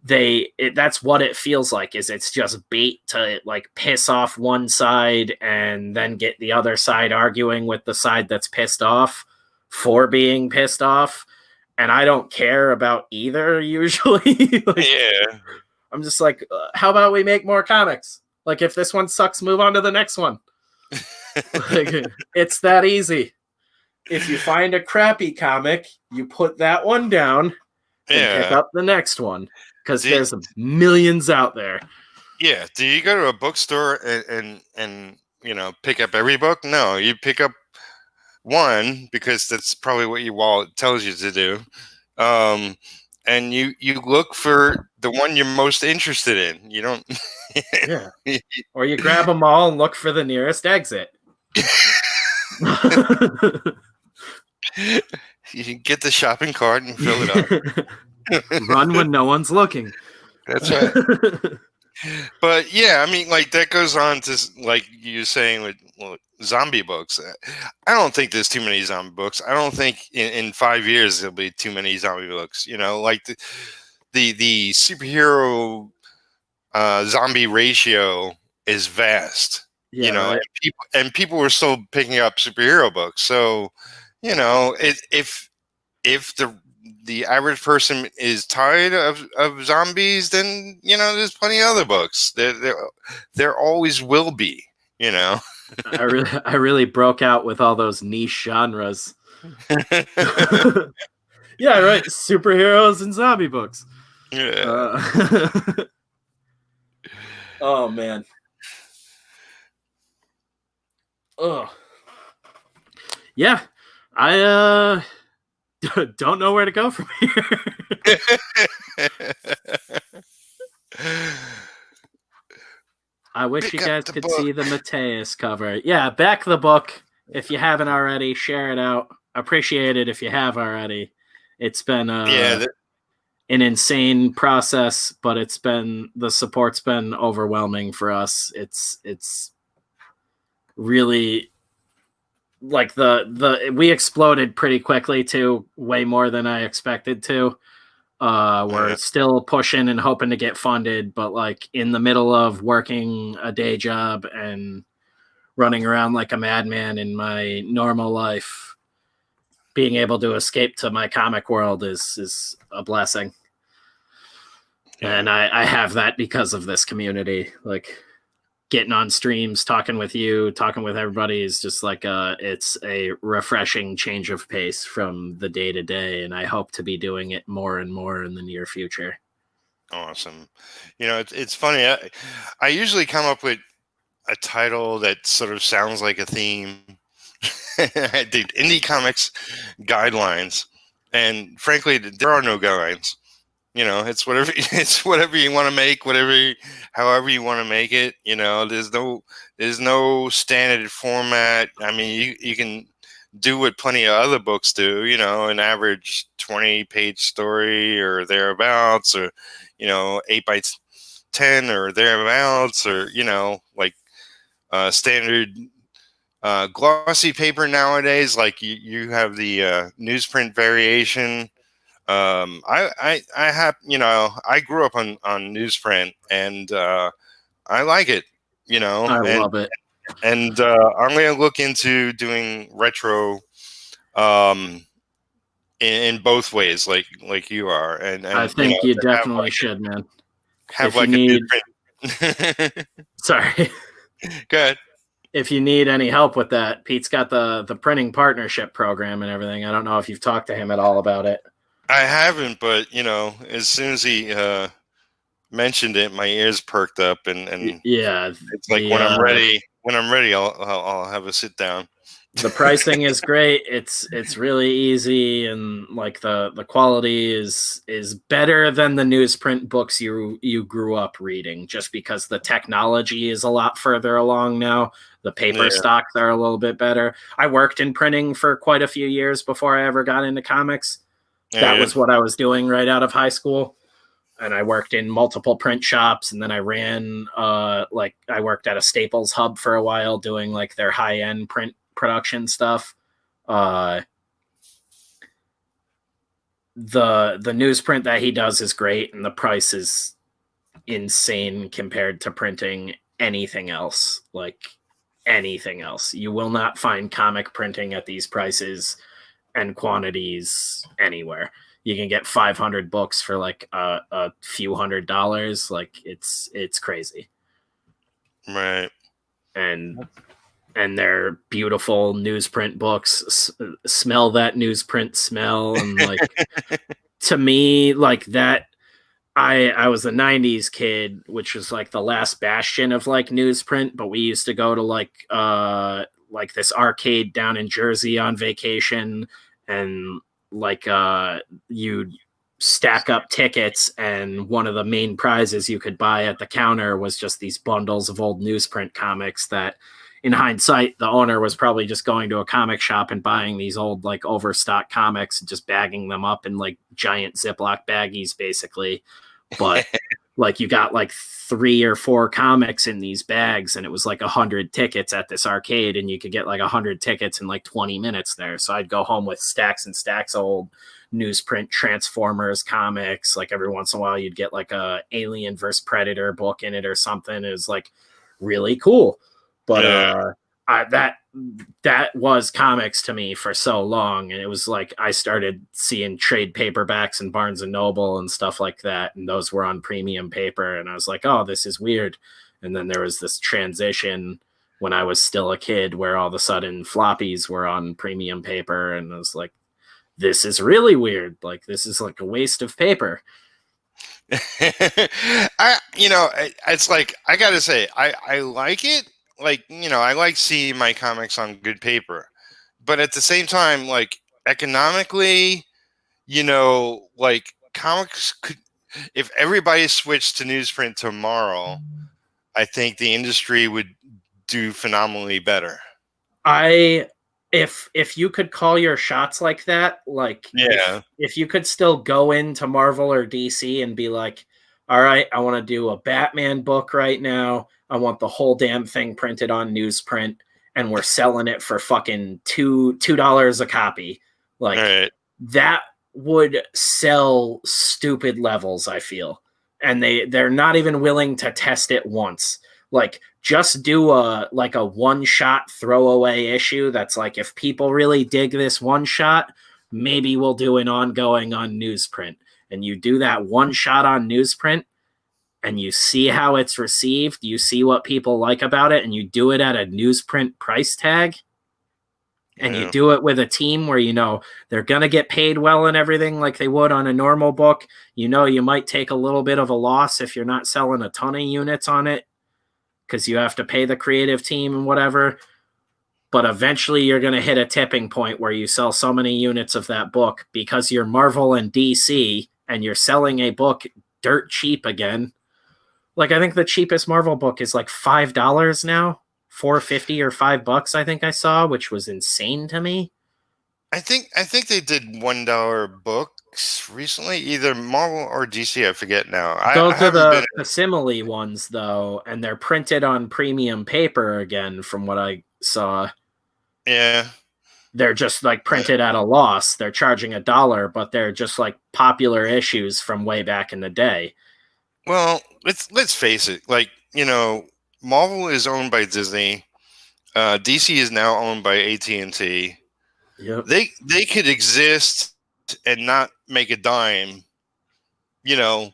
that's what it feels like. Is it's just bait to like piss off one side and then get the other side arguing with the side that's pissed off for being pissed off. And I don't care about either usually. Like, I'm just like, how about we make more comics? Like if this one sucks, move on to the next one. Like, it's that easy. If you find a crappy comic, you put that one down and pick up the next one. Because there's millions out there. Yeah. Do you go to a bookstore and you know, pick up every book? No, you pick up one because that's probably what your wallet tells you to do. And you look for the one you're most interested in. You don't. Or you grab them all and look for the nearest exit. You get the shopping cart and fill it up. Run when no one's looking. That's right. But yeah, I mean, like that goes on to like you're saying with zombie books. I don't think there's too many zombie books. I don't think in 5 years there'll be too many zombie books. You know, like the superhero zombie ratio is vast. Yeah, you know, right. people were still picking up superhero books. So, you know, if the average person is tired of zombies, then, you know, there's plenty of other books. There always will be, you know. I really broke out with all those niche genres. Yeah, right. Superheroes and zombie books. Yeah. Oh man. Oh. Yeah. I don't know where to go from here. I wish you guys could see the Mateus cover. Yeah, back the book. If you haven't already, share it out. Appreciate it if you have already. It's been an insane process, but the support's been overwhelming for us. It's really like we exploded pretty quickly too, way more than I expected to. We're still pushing and hoping to get funded, but like in the middle of working a day job and running around like a madman in my normal life, being able to escape to my comic world is a blessing. And I have that because of this community. Like getting on streams, talking with you, talking with everybody is just like it's a refreshing change of pace from the day to day. And I hope to be doing it more and more in the near future. Awesome. You know, it's funny. I usually come up with a title that sort of sounds like a theme. I did indie comics guidelines, and frankly, there are no guidelines. You know, it's whatever you want to make, however you want to make it. You know, there's no standard format. I mean, you can do what plenty of other books do, you know, an average 20-page story or thereabouts, or, you know, 8 by 10 or thereabouts, or, you know, like standard glossy paper nowadays. Like you have the newsprint variation. I have, you know, I grew up on newsprint, and I like it, you know, I love it. and I'm going to look into doing retro um, in both ways, like you are, I and you know, think you to have definitely like should, man. have If you like a need, newsprint. sorry, Good. if you need any help with that, Pete's got the printing partnership program and everything. I don't know if you've talked to him at all about it. I haven't, but you know, as soon as he mentioned it, my ears perked up, and Yeah, it's like when I'm ready, I'll have a sit down. the pricing is great. It's really easy, and like the quality is better than the newsprint books you grew up reading, just because the technology is a lot further along now. The paper Yeah. stocks are a little bit better. I worked in printing for quite a few years before I ever got into comics. That Yeah. was what I was doing right out of high school. And I worked in multiple print shops, and then I ran like I worked at a Staples hub for a while doing like their high-end print production stuff. The newsprint that he does is great, and the price is insane compared to printing anything else. Like anything else, you will not find comic printing at these prices and quantities anywhere. You can get 500 books for like a few $100s. Like it's crazy. Right. And they're beautiful newsprint books. Smell that newsprint smell, and like to me, like that. I was a '90s kid, which was like the last bastion of like newsprint. But we used to go to like this arcade down in Jersey on vacation, and like you'd stack up tickets, and one of the main prizes you could buy at the counter was just these bundles of old newsprint comics that, in hindsight, the owner was probably just going to a comic shop and buying these old like overstock comics and just bagging them up in like giant Ziploc baggies basically. But like you got like 3 or 4 comics in these bags, and it was like 100 tickets at this arcade, and you could get like 100 tickets in like 20 minutes there. So I'd go home with stacks and stacks of old newsprint Transformers comics. Like every once in a while you'd get like a Alien vs Predator book in it or something. It was like really cool. But Yeah. that was comics to me for so long, and it was like I started seeing trade paperbacks in Barnes and Noble and stuff like that, and those were on premium paper, and I was like, oh, this is weird. And then there was this transition when I was still a kid where all of a sudden floppies were on premium paper, and I was like, this is really weird. Like this is like a waste of paper. It's like I gotta say, I like it. Like, you know, I like seeing my comics on good paper, but at the same time, like economically, you know, like comics could, if everybody switched to newsprint tomorrow, I think the industry would do phenomenally better. If you could call your shots like that, like Yeah. if you could still go into Marvel or DC and be like, all right, I want to do a Batman book right now. I want the whole damn thing printed on newsprint, and we're selling it for fucking $2 a copy. Like Right. that would sell stupid levels, I feel. And they're not even willing to test it once. Like just do a one shot throwaway issue that's like, if people really dig this one shot, maybe we'll do an ongoing on newsprint. And you do that one shot on newsprint, and you see how it's received, you see what people like about it, and you do it at a newsprint price tag, and you do it with a team where you know they're going to get paid well and everything like they would on a normal book. You know, you might take a little bit of a loss if you're not selling a ton of units on it, because you have to pay the creative team and whatever. But eventually you're going to hit a tipping point where you sell so many units of that book because you're Marvel and DC and you're selling a book dirt cheap again. Like I think the cheapest Marvel book is like $5 now, $4.50 or $5, I think I saw, which was insane to me. I think they did $1 books recently, either Marvel or DC. I forget now. I Those are haven't been. the facsimile ones, though, and they're printed on premium paper again, from what I saw. Yeah. They're just like printed at a loss. They're charging $1, but they're just like popular issues from way back in the day. Well, let's face it. Like, Marvel is owned by Disney. DC is now owned by AT&T. Yep. They could exist and not make a dime. You know,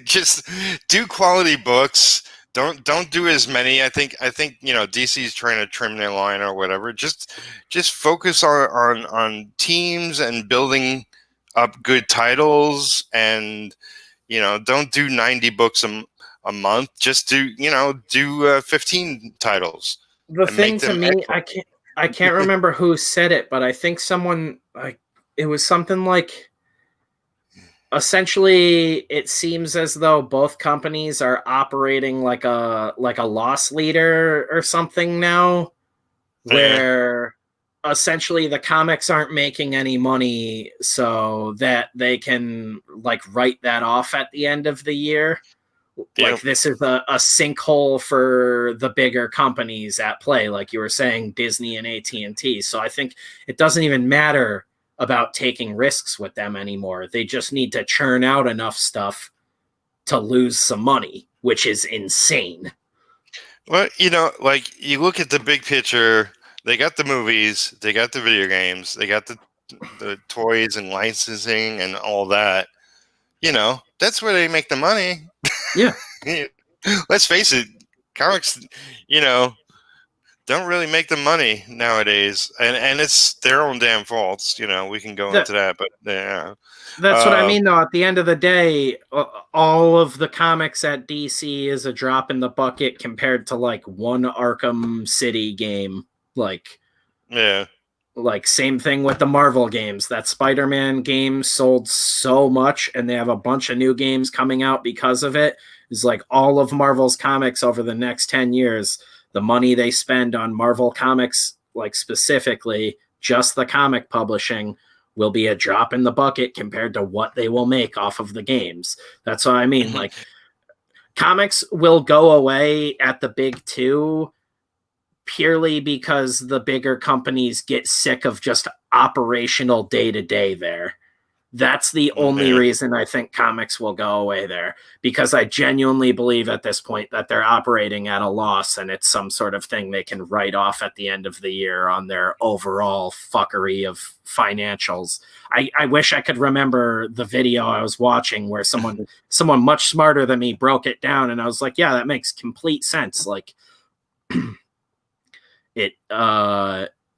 just do quality books. Don't do as many. I think DC's trying to trim their line or whatever. Just focus on teams and building up good titles, and don't do 90 books a month. Just do 15 titles The and make thing to them me, excellent. I can't remember who said it, but I think someone like it was something like essentially it seems as though both companies are operating like a loss leader or something now, Yeah. where essentially the comics aren't making any money so that they can like write that off at the end of the year. Like Yep. this is a sinkhole for the bigger companies at play, like you were saying, Disney and AT&T. So I think it doesn't even matter about taking risks with them anymore. They just need to churn out enough stuff to lose some money, which is insane. Well, like you look at the big picture. They got the movies, they got the video games, they got the toys and licensing and all that. That's where they make the money. Yeah. Let's face it, comics, you know, don't really make the money nowadays, and it's their own damn faults. We can go That into that, but yeah, that's what I uh, mean though. At the end of the day, all of the comics at DC is a drop in the bucket compared to like one Arkham City game. yeah, Like same thing with the Marvel games. That Spider-Man game sold so much and they have a bunch of new games coming out because of it. Is like all of Marvel's comics over the next 10 years, the money they spend on Marvel comics, like specifically just the comic publishing, will be a drop in the bucket compared to what they will make off of the games. That's what I mean. Like comics will go away at the big two purely because the bigger companies get sick of just operational day to day there. That's the only yeah. reason I think comics will go away there, because I genuinely believe at this point that they're operating at a loss and it's some sort of thing they can write off at the end of the year on their overall fuckery of financials. I wish I could remember the video I was watching where someone much smarter than me broke it down, and I was like, yeah, that makes complete sense. Like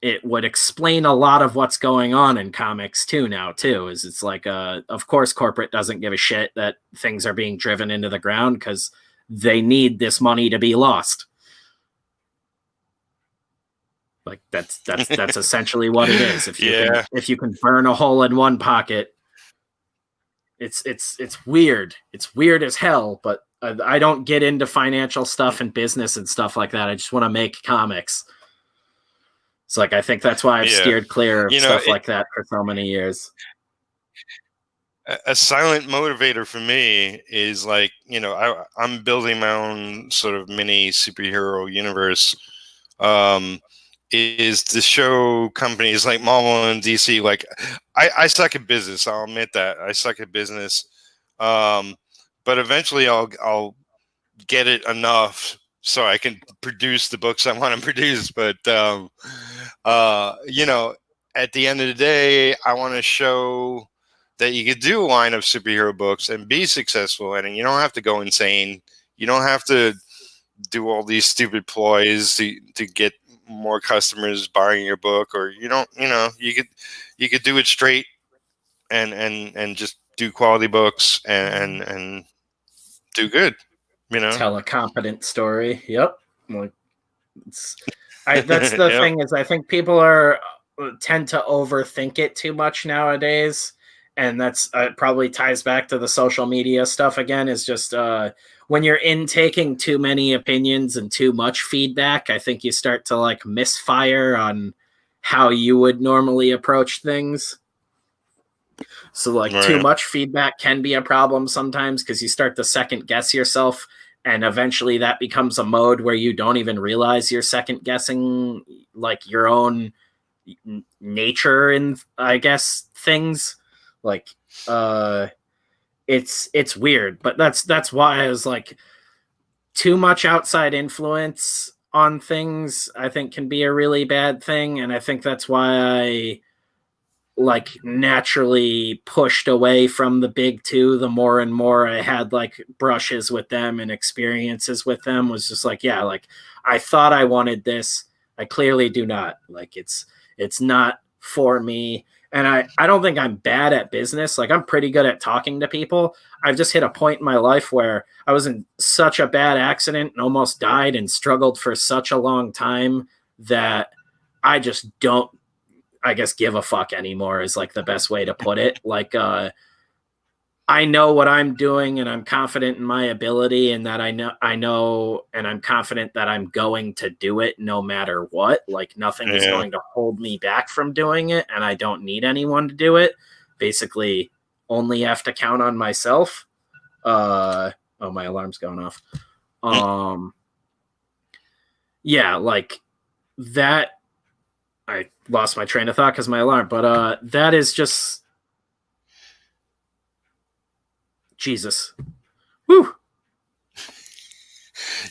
it would explain a lot of what's going on in comics too now too. Is it's like of course corporate doesn't give a shit that things are being driven into the ground because they need this money to be lost. Like that's essentially what it is. If you can burn a hole in one pocket, it's weird. It's weird as hell, but I don't get into financial stuff and business and stuff like that. I just want to make comics. It's like I think that's why I've Yeah. steered clear of stuff like that for so many years. A silent motivator for me is like, I'm building my own sort of mini superhero universe. Is to show companies like Marvel and DC, like I suck at business. I'll admit that I suck at business. But eventually I'll get it enough so I can produce the books I want to produce. But at the end of the day, I want to show that you could do a line of superhero books and be successful, and you don't have to go insane. You don't have to do all these stupid ploys to get more customers buying your book, or you could do it straight and just do quality books and do good. Tell a competent story. Yep. Like that's the Yep. thing is I think people tend to overthink it too much nowadays, and that's probably ties back to the social media stuff again. Is just when you're intaking too many opinions and too much feedback, I think you start to like misfire on how you would normally approach things. So like too Right. much feedback can be a problem sometimes because you start to second guess yourself, and eventually that becomes a mode where you don't even realize you're second guessing like your own nature and I guess things. Like it's weird, but that's why I was like, too much outside influence on things I think can be a really bad thing, and I think that's why I like naturally pushed away from the big two. The more and more I had like brushes with them and experiences with them, was just like, yeah, like I thought I wanted this, I clearly do not. Like it's not for me. And I don't think I'm bad at business. Like I'm pretty good at talking to people. I've just hit a point in my life where I was in such a bad accident and almost died and struggled for such a long time that I just don't, I guess, give a fuck anymore is like the best way to put it. Like I know what I'm doing and I'm confident in my ability, and that I know and I'm confident that I'm going to do it no matter what. Like nothing is Yeah. going to hold me back from doing it, and I don't need anyone to do it. Basically only have to count on myself. Oh, my alarm's going off. Yeah, like that. I lost my train of thought because my alarm, but that is just Jesus. Whew.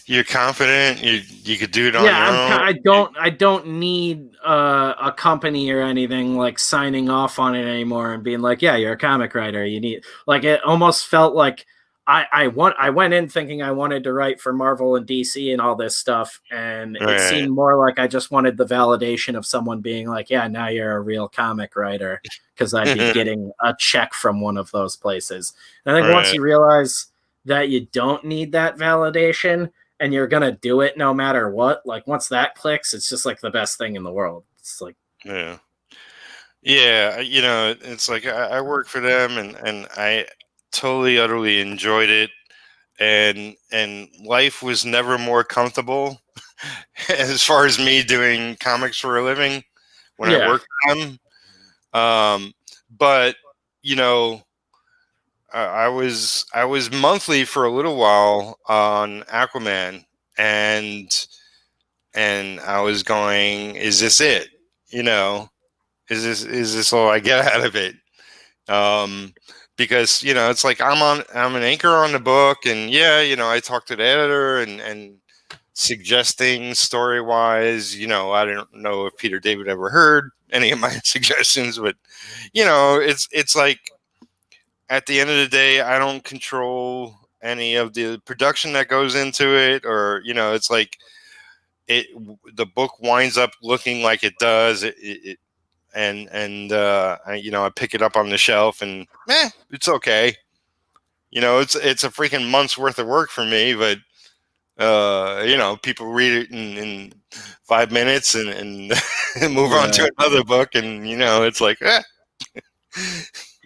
You're confident. You could do it on Yeah, your own. I don't need a company or anything like signing off on it anymore and being like, yeah, you're a comic writer. You need, like, it almost felt like I went in thinking I wanted to write for Marvel and DC and all this stuff, and it Right. seemed more like I just wanted the validation of someone being like, yeah, now you're a real comic writer, because I'd be getting a check from one of those places. And I think once Right. you realize that you don't need that validation and you're gonna do it no matter what, like once that clicks, it's just like the best thing in the world. It's like, Yeah. Yeah. It's like I work for them, and I totally, utterly enjoyed it, and life was never more comfortable as far as me doing comics for a living when I yeah, worked for them. But you know, I was monthly for a little while on Aquaman, and I was going, is this it? You know, is this all I get out of it? Um, because it's like I'm an anchor on the book, and yeah, I talk to the editor and suggest things story wise. I don't know if Peter David ever heard any of my suggestions, but it's like at the end of the day, I don't control any of the production that goes into it, or it's like it the book winds up looking like it does. I pick it up on the shelf, and it's okay. It's a freaking month's worth of work for me, but people read it in 5 minutes and move on yeah, to another book, and it's like,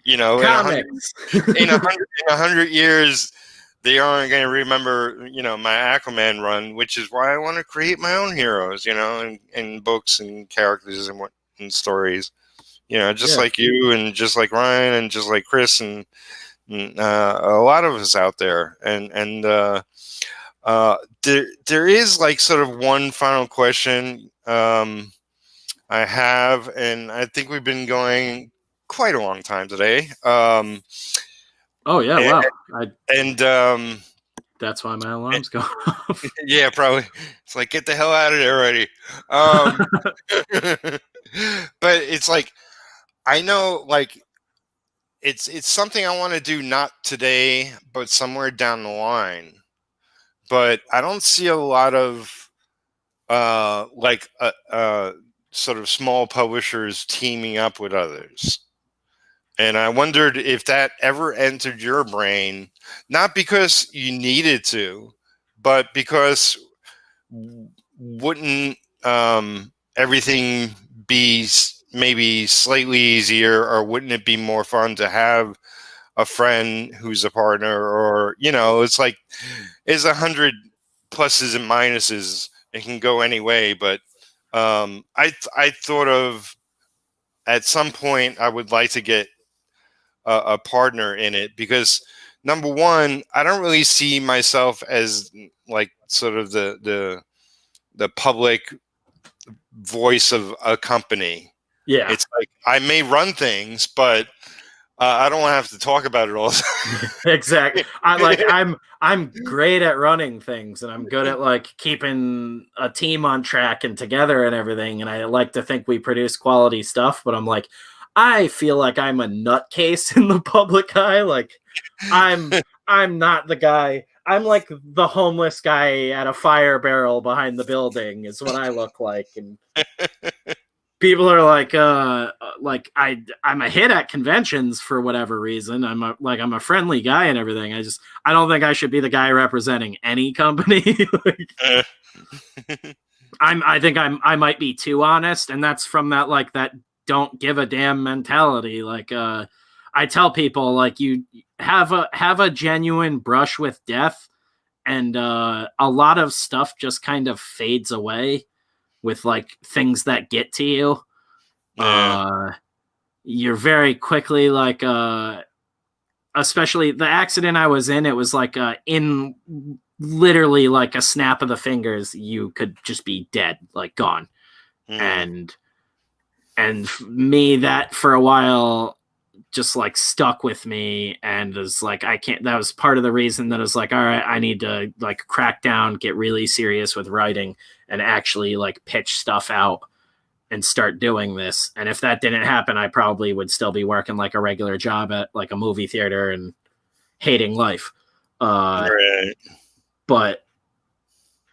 in comics. a hundred years, they aren't going to remember, my Aquaman run, which is why I want to create my own heroes, and books and characters and stories, just Yeah, like you and just like Ryan and just like Chris and a lot of us out there. There is like sort of one final question I have, and I think we've been going quite a long time today. oh yeah, And, wow, and that's why my alarm's going off. yeah, probably it's like, get the hell out of there already. Um, but it's like, I know, like it's something I want to do, not today, but somewhere down the line. But I don't see a lot of sort of small publishers teaming up with others. And I wondered if that ever entered your brain, not because you needed to, but because wouldn't everything be maybe slightly easier, or wouldn't it be more fun to have a friend who's a partner, or it's like, it's 100 pluses and minuses. It can go any way, but I thought of at some point I would like to get a partner in it because number one, I don't really see myself as like sort of the public voice of a company. Yeah. It's like I may run things, but I don't want to have to talk about it all the time. Exactly. I'm great at running things, and I'm good at like keeping a team on track and together and everything. And I like to think we produce quality stuff, but I'm like, I feel like I'm a nutcase in the public eye. Like I'm not the guy. I'm like the homeless guy at a fire barrel behind the building is what I look like. And people are like I'm a hit at conventions for whatever reason. I'm a friendly guy and everything. I don't think I should be the guy representing any company. Like, I think I might be too honest, and that's from that don't give a damn mentality. Like I tell people, like, you have a genuine brush with death, and a lot of stuff just kind of fades away with like things that get to you. Yeah. You're very quickly like especially the accident I was in, it was like in literally like a snap of the fingers you could just be dead, like gone. And me, that for a while just like stuck with me, and was like, I can't, that was part of the reason that I was like, all right, I need to like crack down, get really serious with writing, and actually like pitch stuff out and start doing this. And if that didn't happen, I probably would still be working like a regular job at like a movie theater and hating life. Right. But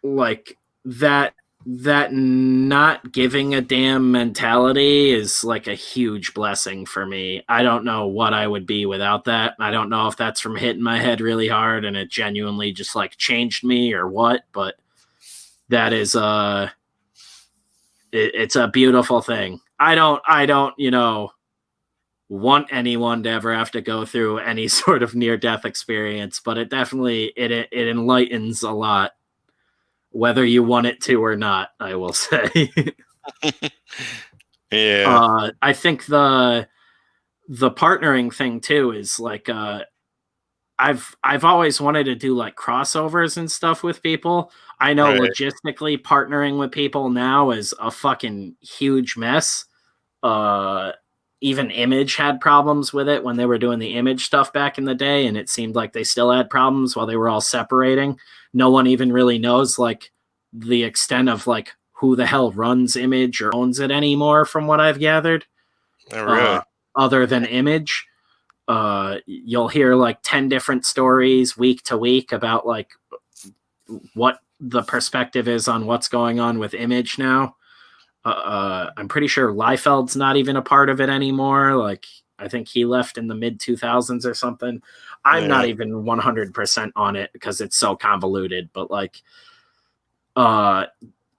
like that not giving a damn mentality is like a huge blessing for me. I don't know what I would be without that. I don't know if that's from hitting my head really hard and it genuinely just like changed me or what, but that is it's a beautiful thing. I don't, want anyone to ever have to go through any sort of near-death experience, but it definitely it enlightens a lot, whether you want it to or not, I will say. Yeah. I think the partnering thing too is like I've always wanted to do like crossovers and stuff with people. I know Right. logistically partnering with people now is a fucking huge mess. Even Image had problems with it when they were doing the Image stuff back in the day, and it seemed like they still had problems while they were all separating. No one even really knows like the extent of like who the hell runs Image or owns it anymore, from what I've gathered. Oh, really? Other than Image. You'll hear like 10 different stories week to week about like what the perspective is on what's going on with Image now. I'm pretty sure Liefeld's not even a part of it anymore. Like, I think he left in the mid 2000s or something. I'm not even 100% on it because it's so convoluted, but like,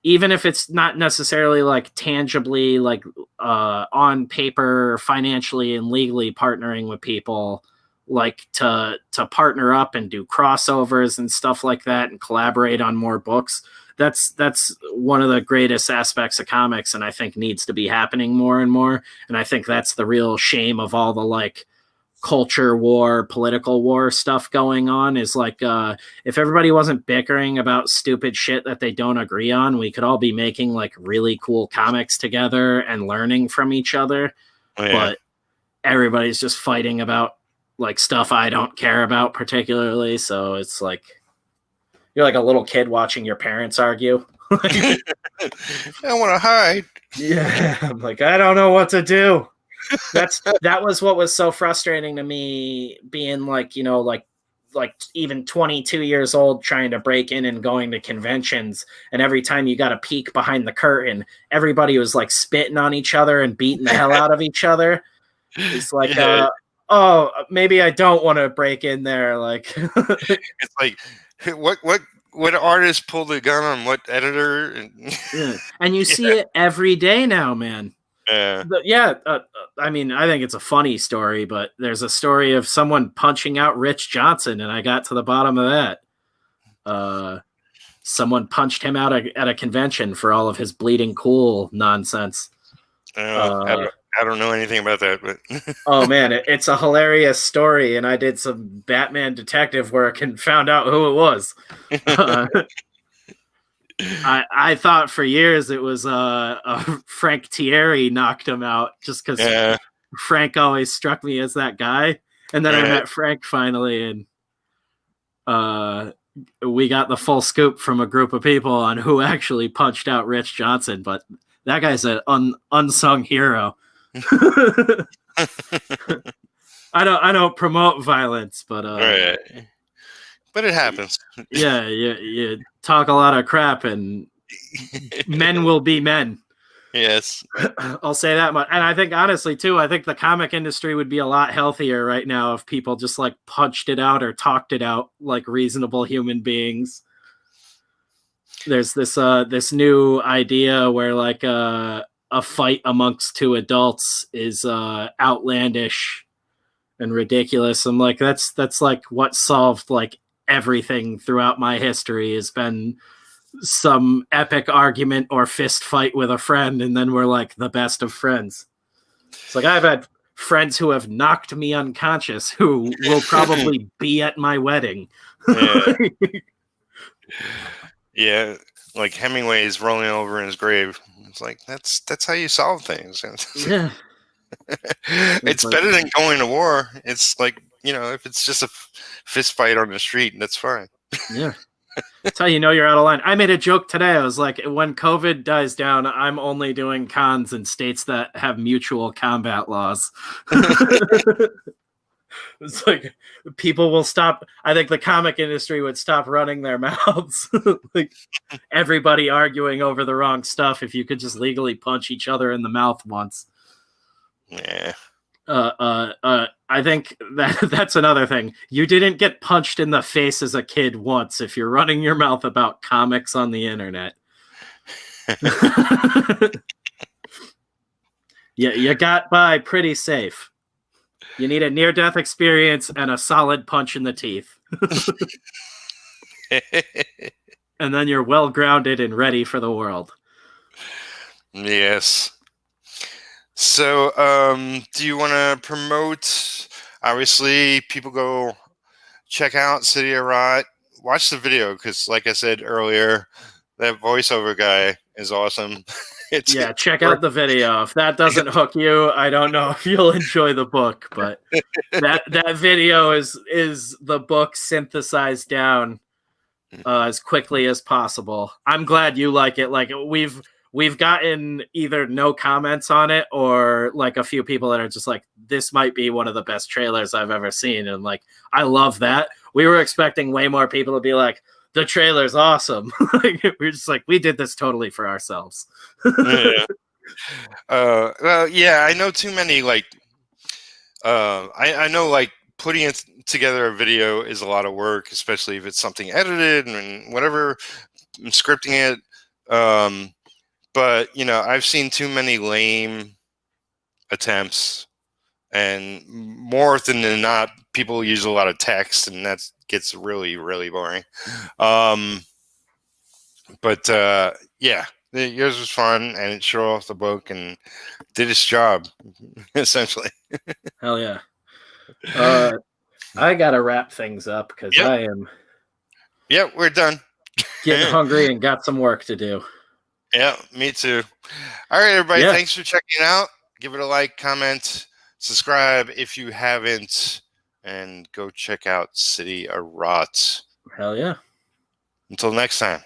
even if it's not necessarily like tangibly like on paper, financially and legally partnering with people, like to partner up and do crossovers and stuff like that and collaborate on more books, that's one of the greatest aspects of comics, and I think needs to be happening more and more. And I think that's the real shame of all the like culture war, political war stuff going on, is like if everybody wasn't bickering about stupid shit that they don't agree on, we could all be making like really cool comics together and learning from each other. But everybody's just fighting about like stuff I don't care about particularly, so it's like you're like a little kid watching your parents argue. I want to hide. Yeah, I'm like, I don't know what to do. That was what was so frustrating to me, being like, like even 22 years old, trying to break in and going to conventions, and every time you got a peek behind the curtain, everybody was like spitting on each other and beating the hell out of each other. It's like oh, maybe I don't want to break in there. Like it's like what artist pulled the gun on what editor? Yeah. And you see it every day now, man. I mean, I think it's a funny story, but there's a story of someone punching out Rich Johnson, and I got to the bottom of that. someone punched him out at a convention for all of his bleeding cool nonsense. I don't know anything about that, but oh man, it's a hilarious story, and I did some Batman detective work and found out who it was. I thought for years it was Frank Thierry knocked him out just because Frank always struck me as that guy. And then I met Frank finally, and we got the full scoop from a group of people on who actually punched out Rich Johnson. But that guy's an unsung hero. I don't promote violence, but but it happens. Yeah, you talk a lot of crap, and men will be men. Yes. I'll say that much. And I think, honestly, too, I think the comic industry would be a lot healthier right now if people just, like, punched it out or talked it out like reasonable human beings. There's this new idea where, like, a fight amongst two adults is outlandish and ridiculous. I'm like, that's like what solved, like, everything throughout my history has been some epic argument or fist fight with a friend, and then we're like the best of friends. It's like I've had friends who have knocked me unconscious who will probably be at my wedding. Yeah, like Hemingway's rolling over in his grave. It's like that's how you solve things. Yeah. It's better than going to war. It's like, if it's just a fist fight on the street, that's fine. Yeah. That's how you know you're out of line. I made a joke today. I was like, when COVID dies down, I'm only doing cons in states that have mutual combat laws. It's like people will stop. I think the comic industry would stop running their mouths. Like everybody arguing over the wrong stuff if you could just legally punch each other in the mouth once. Yeah. I think that's another thing. You didn't get punched in the face as a kid once if you're running your mouth about comics on the internet. You got by pretty safe. You need a near-death experience and a solid punch in the teeth. And then you're well-grounded and ready for the world. Yes. So, do you want to promote? Obviously, people go check out City of Rot. Watch the video because, like I said earlier, that voiceover guy is awesome. Check out the video. If that doesn't hook you, I don't know if you'll enjoy the book. But that video is the book synthesized down as quickly as possible. I'm glad you like it. Like we've gotten either no comments on it or like a few people that are just like, this might be one of the best trailers I've ever seen. And like, I love that. We were expecting way more people to be like, the trailer's awesome. We're just like, we did this totally for ourselves. Yeah. Well, yeah, I know too many, like, I know like putting it together a video is a lot of work, especially if it's something edited and whatever, scripting it. But, I've seen too many lame attempts, and more often than not, people use a lot of text, and that gets really, really boring. But yeah, yours was fun, and it showed off the book and did its job, essentially. Hell yeah. I got to wrap things up because I am... Yep, we're done. Getting hungry and got some work to do. Yeah, me too. All right, everybody. Thanks for checking out. Give it a like, comment, subscribe if you haven't, and go check out City of Rot. Hell yeah. Until next time.